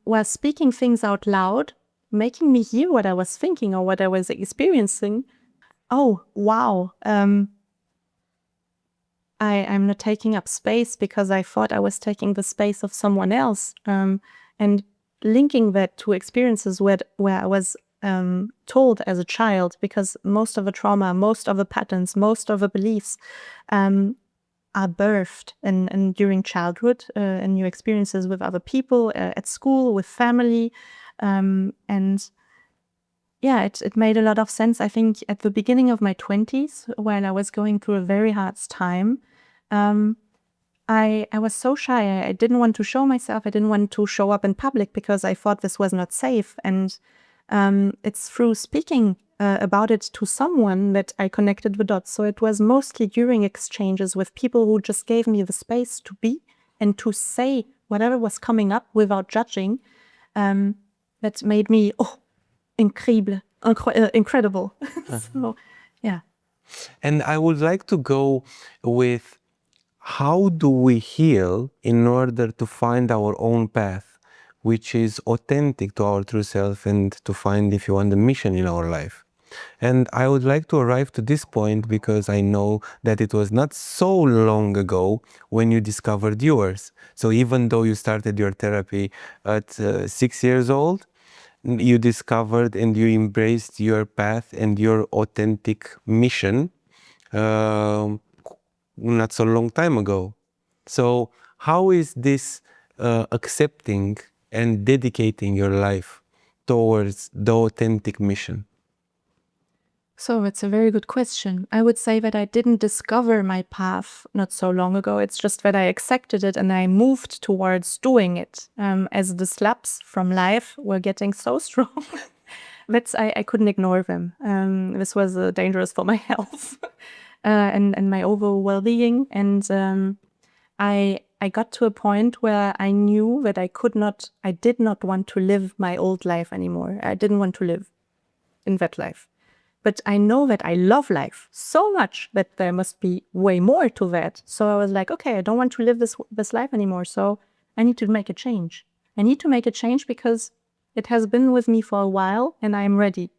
where speaking things out loud, making me hear what I was thinking or what I was experiencing. Oh, wow. I'm not taking up space because I thought I was taking the space of someone else, and linking that to experiences where I was told as a child, because most of the trauma, most of the patterns, most of the beliefs are birthed and during childhood and your experiences with other people, at school, with family. And yeah, it made a lot of sense. I think at the beginning of my 20s, while I was going through a very hard time, I was so shy. I didn't want to show myself. I didn't want to show up in public because I thought this was not safe. And it's through speaking about it to someone that I connected the dots. So it was mostly during exchanges with people who just gave me the space to be and to say whatever was coming up without judging, that made me, incredible. So, yeah. And I would like to go with how do we heal in order to find our own path, which is authentic to our true self and to find, if you want, the mission in our life. And I would like to arrive to this point because I know that it was not so long ago when you discovered yours. So even though you started your therapy at 6 years old, you discovered and you embraced your path and your authentic mission not so long time ago. So how is this accepting and dedicating your life towards the authentic mission? So it's a very good question. I would say that I didn't discover my path not so long ago. It's just that I accepted it and I moved towards doing it, as the slaps from life were getting so strong that I couldn't ignore them. This was dangerous for my health and my overall well-being. And I got to a point where I knew that I did not want to live my old life anymore. I didn't want to live in that life. But I know that I love life so much that there must be way more to that. So I was like, okay, I don't want to live this life anymore. So I need to make a change. I need to make a change because it has been with me for a while and I am ready.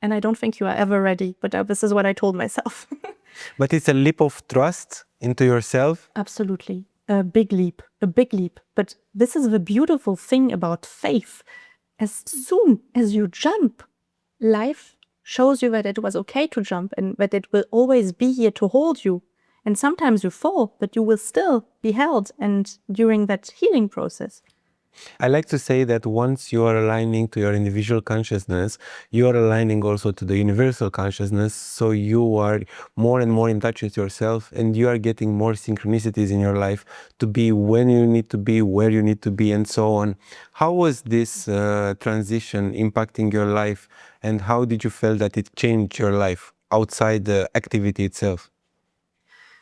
And I don't think you are ever ready, but this is what I told myself. But it's a leap of trust into yourself. Absolutely. A big leap. But this is the beautiful thing about faith. As soon as you jump, life shows you that it was okay to jump and that it will always be here to hold you. And sometimes you fall, but you will still be held and during that healing process. I like to say that once you are aligning to your individual consciousness, you are aligning also to the universal consciousness. So you are more and more in touch with yourself and you are getting more synchronicities in your life to be when you need to be, where you need to be, and so on. How was this transition impacting your life and how did you feel that it changed your life outside the activity itself?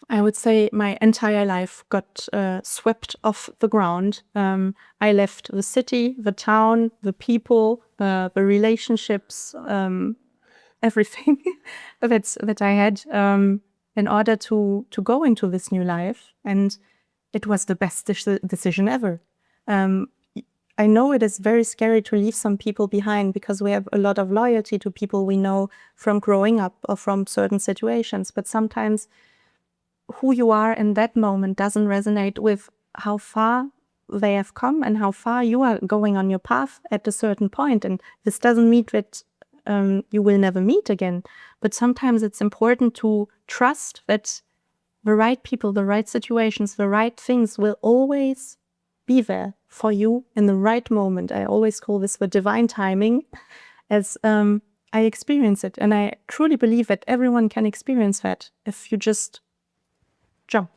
I would say my entire life got swept off the ground. I left the city, the town, the people, the relationships, everything that I had in order to go into this new life. And it was the best decision ever. I know it is very scary to leave some people behind because we have a lot of loyalty to people we know from growing up or from certain situations. But sometimes who you are in that moment doesn't resonate with how far they have come and how far you are going on your path at a certain point. And this doesn't mean that you will never meet again. But sometimes it's important to trust that the right people, the right situations, the right things will always be there for you in the right moment. I always call this the divine timing, as I experience it. And I truly believe that everyone can experience that if you just jump.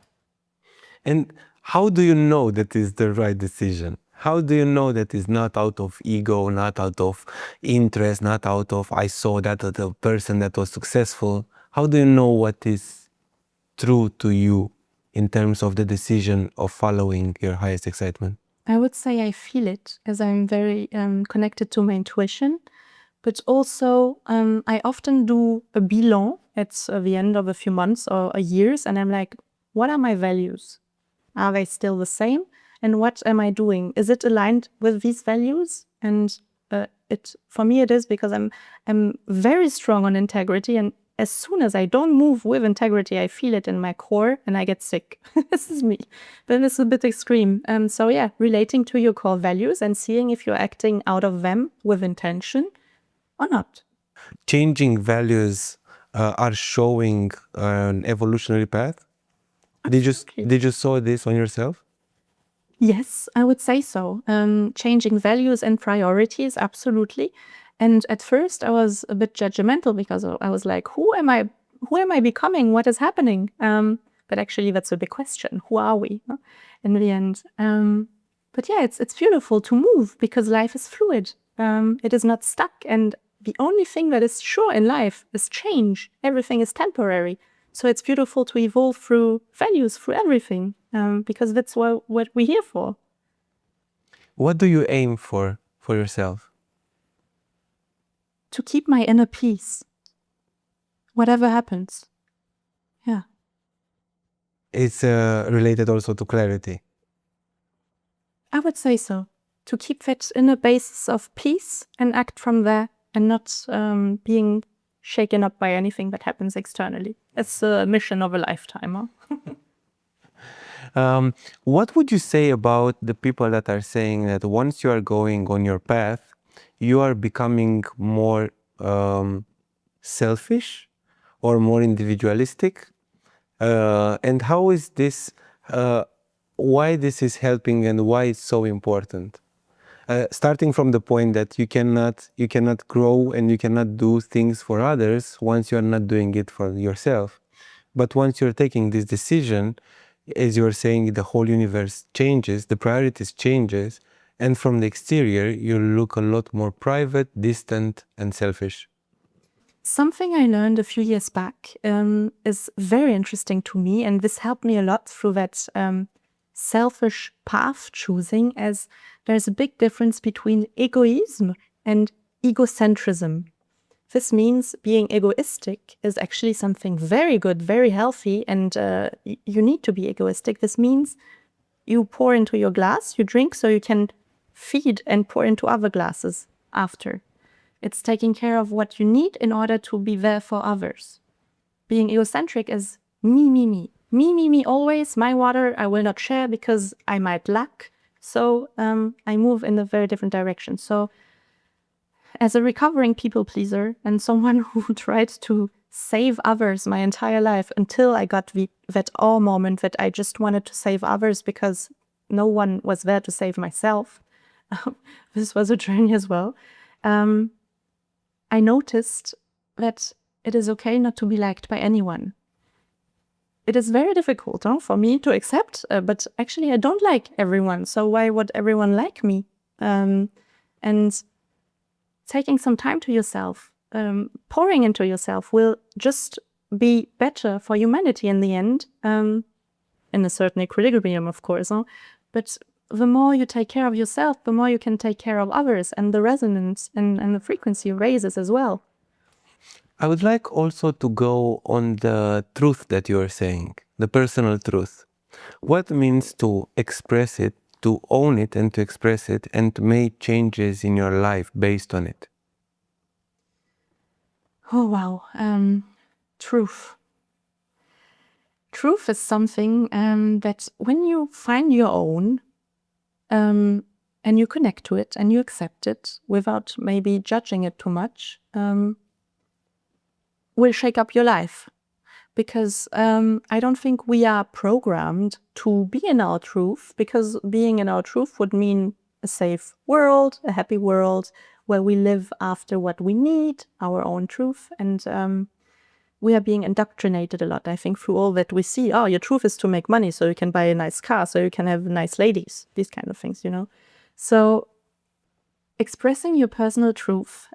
And how do you know that is the right decision? How do you know that is not out of ego, not out of interest, not out of I saw that other person that was successful? How do you know what is true to you in terms of the decision of following your highest excitement? I would say I feel it, as I'm very connected to my intuition. But also, I often do a bilan at the end of a few months or years, and I'm like, what are my values? Are they still the same? And what am I doing? Is it aligned with these values? And for me, it is, because I'm very strong on integrity, and as soon as I don't move with integrity, I feel it in my core and I get sick. This is me. But it's a bit extreme. So yeah, relating to your core values and seeing if you're acting out of them with intention or not. Changing values are showing an evolutionary path. Did you saw this on yourself? Yes, I would say so. Changing values and priorities, absolutely. And at first I was a bit judgmental because I was like, who am I becoming? What is happening? But actually that's a big question. Who are we in the end? But yeah, it's beautiful to move because life is fluid. It is not stuck. And the only thing that is sure in life is change. Everything is temporary. So it's beautiful to evolve through values, through everything, because that's what we're here for. What do you aim for yourself? To keep my inner peace, whatever happens. Yeah. It's related also to clarity. I would say so. To keep that inner basis of peace and act from there and not being shaken up by anything that happens externally. It's a mission of a lifetime. What would you say about the people that are saying that once you are going on your path, you are becoming more selfish or more individualistic? And how is this, why this is helping and why it's so important? Starting from the point that you cannot grow and you cannot do things for others once you are not doing it for yourself. But once you're taking this decision, as you're saying, the whole universe changes, the priorities changes, and from the exterior, you look a lot more private, distant, and selfish. Something I learned a few years back is very interesting to me, and this helped me a lot through that selfish path choosing, as there's a big difference between egoism and egocentrism. This means being egoistic is actually something very good, very healthy, and you need to be egoistic. This means you pour into your glass, you drink so you can feed and pour into other glasses after. It's taking care of what you need in order to be there for others. Being egocentric is me, me, me. Me, me, me always. My water I will not share because I might lack. So I move in a very different direction. So as a recovering people pleaser and someone who tried to save others my entire life until I got that awe moment that I just wanted to save others because no one was there to save myself. This was a journey as well. I noticed that it is okay not to be liked by anyone. It is very difficult for me to accept, but actually I don't like everyone, so why would everyone like me? And taking some time to yourself, pouring into yourself will just be better for humanity in the end, in a certain equilibrium, of course. But the more you take care of yourself, the more you can take care of others, and the resonance and the frequency raises as well. I would like also to go on the truth that you are saying, the personal truth. What means to express it, to own it and to express it and to make changes in your life based on it? Oh, wow. Truth. Truth is something that when you find your own, and you connect to it and you accept it without maybe judging it too much, will shake up your life. Because I don't think we are programmed to be in our truth, because being in our truth would mean a safe world, a happy world, where we live after what we need, our own truth. And we are being indoctrinated a lot, I think, through all that we see. Oh, your truth is to make money so you can buy a nice car, so you can have nice ladies, these kind of things, So expressing your personal truth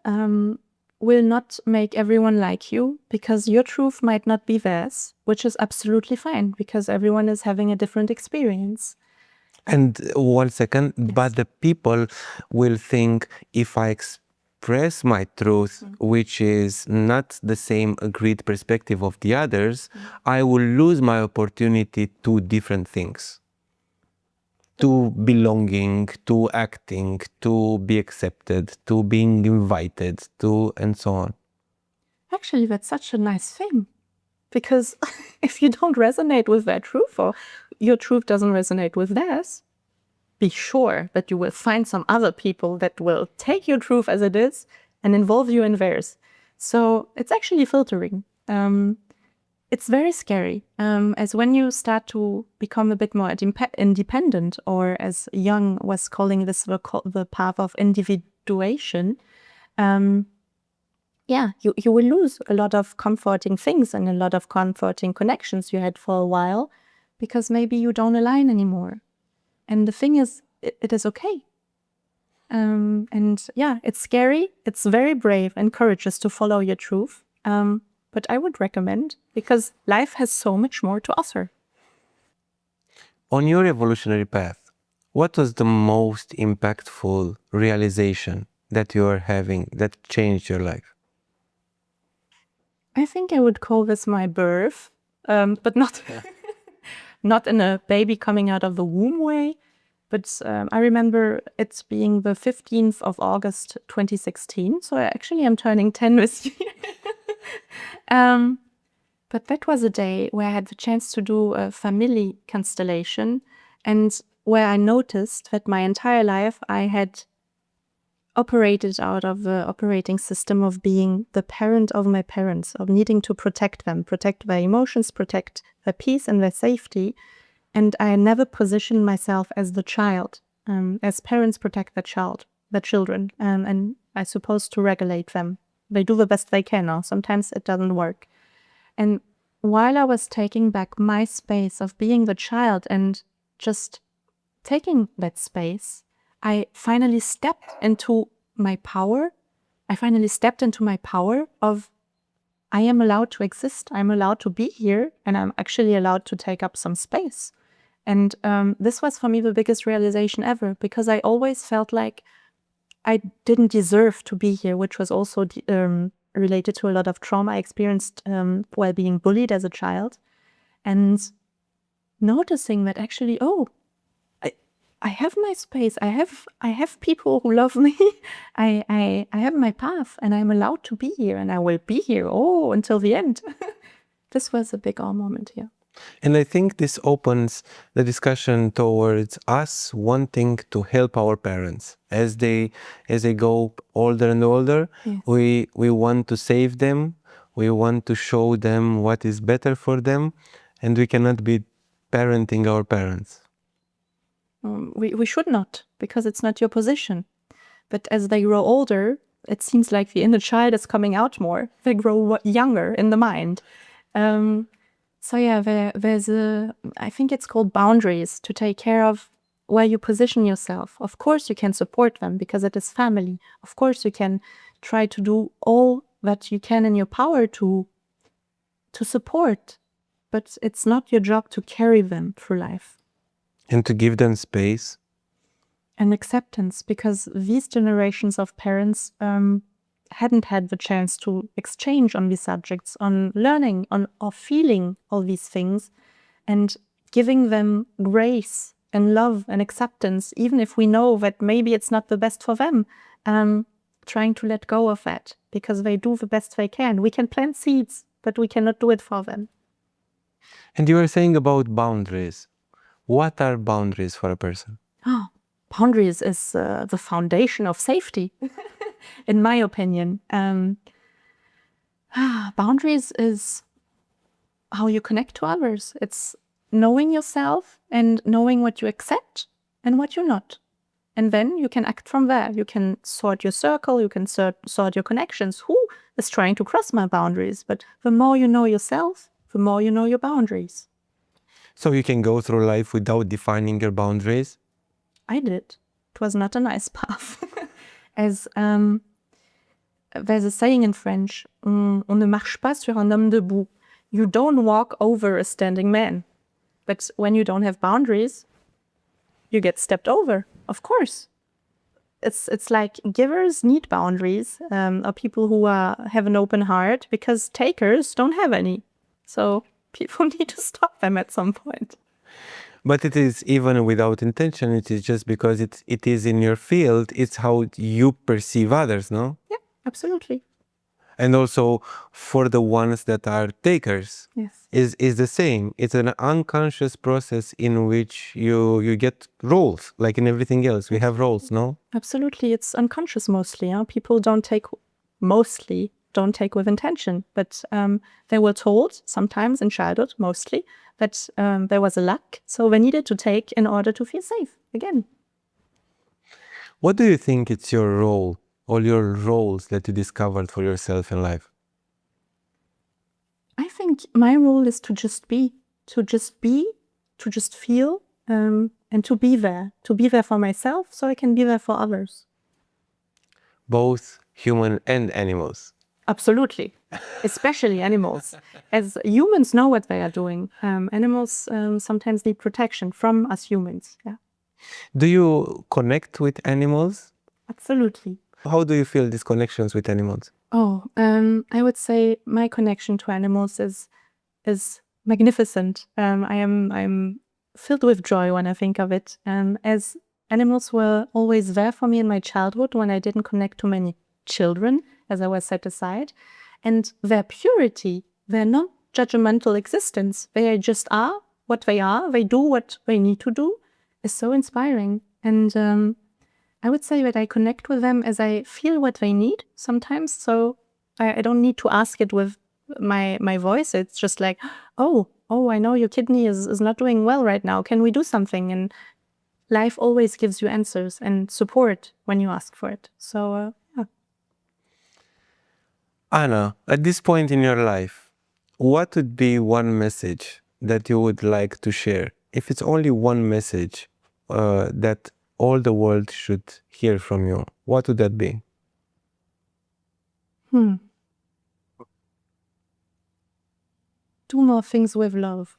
will not make everyone like you, because your truth might not be theirs, which is absolutely fine, because everyone is having a different experience. And 1 second, but the people will think if I express my truth, which is not the same agreed perspective of the others, I will lose my opportunity to different things. To belonging, to acting, to be accepted, to being invited, to and so on. Actually, that's such a nice thing, because if you don't resonate with their truth, or your truth doesn't resonate with theirs, be sure that you will find some other people that will take your truth as it is and involve you in theirs. So it's actually filtering. It's very scary, as when you start to become a bit more independent, or as Jung was calling this the path of individuation, you will lose a lot of comforting things and a lot of comforting connections you had for a while, because maybe you don't align anymore. And the thing is, it is okay. It's scary. It's very brave and courageous to follow your truth. But I would recommend, because life has so much more to offer. On your evolutionary path, what was the most impactful realization that you are having that changed your life? I think I would call this my birth, but not not in a baby coming out of the womb way. But I remember it being the 15th of August, 2016. So I actually am turning 10 this year. But that was a day where I had the chance to do a family constellation, and where I noticed that my entire life I had operated out of the operating system of being the parent of my parents, of needing to protect them, protect their emotions, protect their peace and their safety. And I never positioned myself as the child, as parents protect their children, and I suppose to regulate them. They do the best they can now. Sometimes it doesn't work. And while I was taking back my space of being the child and just taking that space, I finally stepped into my power. I finally stepped into my power of, I am allowed to exist. I'm allowed to be here, and I'm actually allowed to take up some space. And this was for me the biggest realization ever, because I always felt like I didn't deserve to be here, which was also related to a lot of trauma I experienced while being bullied as a child. And noticing that actually, I have my space. I have people who love me. I have my path, and I'm allowed to be here, and I will be here until the end. This was a big moment here. And I think this opens the discussion towards us wanting to help our parents as they go older and older. Yes. We want to save them. We want to show them what is better for them, and we cannot be parenting our parents. We should not, because it's not your position. But as they grow older, it seems like the inner child is coming out more. They grow younger in the mind. So yeah, there's I think it's called boundaries, to take care of where you position yourself. Of course you can support them, because it is family. Of course you can try to do all that you can in your power to to support, but it's not your job to carry them through life. And to give them space. And acceptance, because these generations of parents hadn't had the chance to exchange on these subjects, on learning, on or feeling all these things, and giving them grace and love and acceptance, even if we know that maybe it's not the best for them, trying to let go of that, because they do the best they can. We can plant seeds, but we cannot do it for them. And you were saying about boundaries. What are boundaries for a person? Oh, boundaries is the foundation of safety, in my opinion. Boundaries is how you connect to others. It's knowing yourself and knowing what you accept and what you're not. And then you can act from there. You can sort your circle, you can sort your connections. Who is trying to cross my boundaries? But the more you know yourself, the more you know your boundaries. So you can go through life without defining your boundaries? I did. It was not a nice path. As there's a saying in French, on ne marche pas sur un homme debout. You don't walk over a standing man. But when you don't have boundaries, you get stepped over, of course. It's like givers need boundaries, or people who have an open heart, because takers don't have any. So people need to stop them at some point. But it is even without intention, it is just because it is in your field, it's how you perceive others, no? Yeah, absolutely. And also for the ones that are takers, Yes. is the same. It's an unconscious process in which you get roles, like in everything else. We have roles, no? Absolutely. It's unconscious mostly. Huh? People don't take with intention, but they were told sometimes in childhood, mostly, that there was a lack, so they needed to take in order to feel safe again. What do you think it's your role, all your roles that you discovered for yourself in life? I think my role is to just be, to just feel, and to be there for myself so I can be there for others. Both human and animals. Absolutely, especially animals. As humans know what they are doing, animals sometimes need protection from us humans. Yeah, Do you connect with animals? absolutely. How do you feel these connections with animals? Oh, I would say my connection to animals is magnificent. I'm filled with joy when I think of it. As animals were always there for me in my childhood when I didn't connect to many children, as I was set aside, and their purity, their non-judgmental existence, they just are what they are. They do what they need to do, is so inspiring. And I would say that I connect with them as I feel what they need sometimes. So I don't need to ask it with my voice. It's just like, oh, I know your kidney is not doing well right now. Can we do something? And life always gives you answers and support when you ask for it. So, yeah. Anna, at this point in your life, what would be one message that you would like to share? If it's only one message that all the world should hear from you, what would that be? Do more things with love.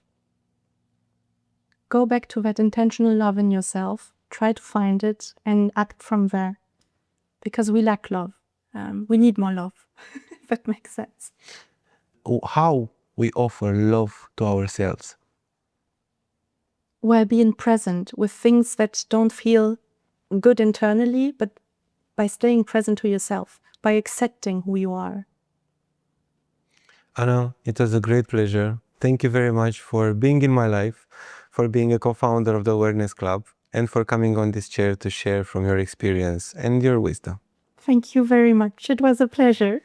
Go back to that intentional love in yourself. Try to find it and act from there. Because we lack love. We need more love, if that makes sense. How we offer love to ourselves? While being present with things that don't feel good internally, but by staying present to yourself, by accepting who you are. Anna, it was a great pleasure. Thank you very much for being in my life, for being a co-founder of the Awareness Club, and for coming on this chair to share from your experience and your wisdom. Thank you very much. It was a pleasure.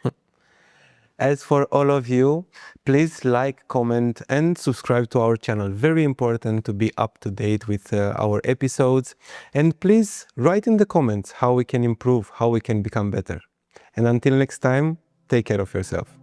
As for all of you, please like, comment, and subscribe to our channel. Very important to be up to date with our episodes. And please write in the comments how we can improve, how we can become better. And until next time, take care of yourself.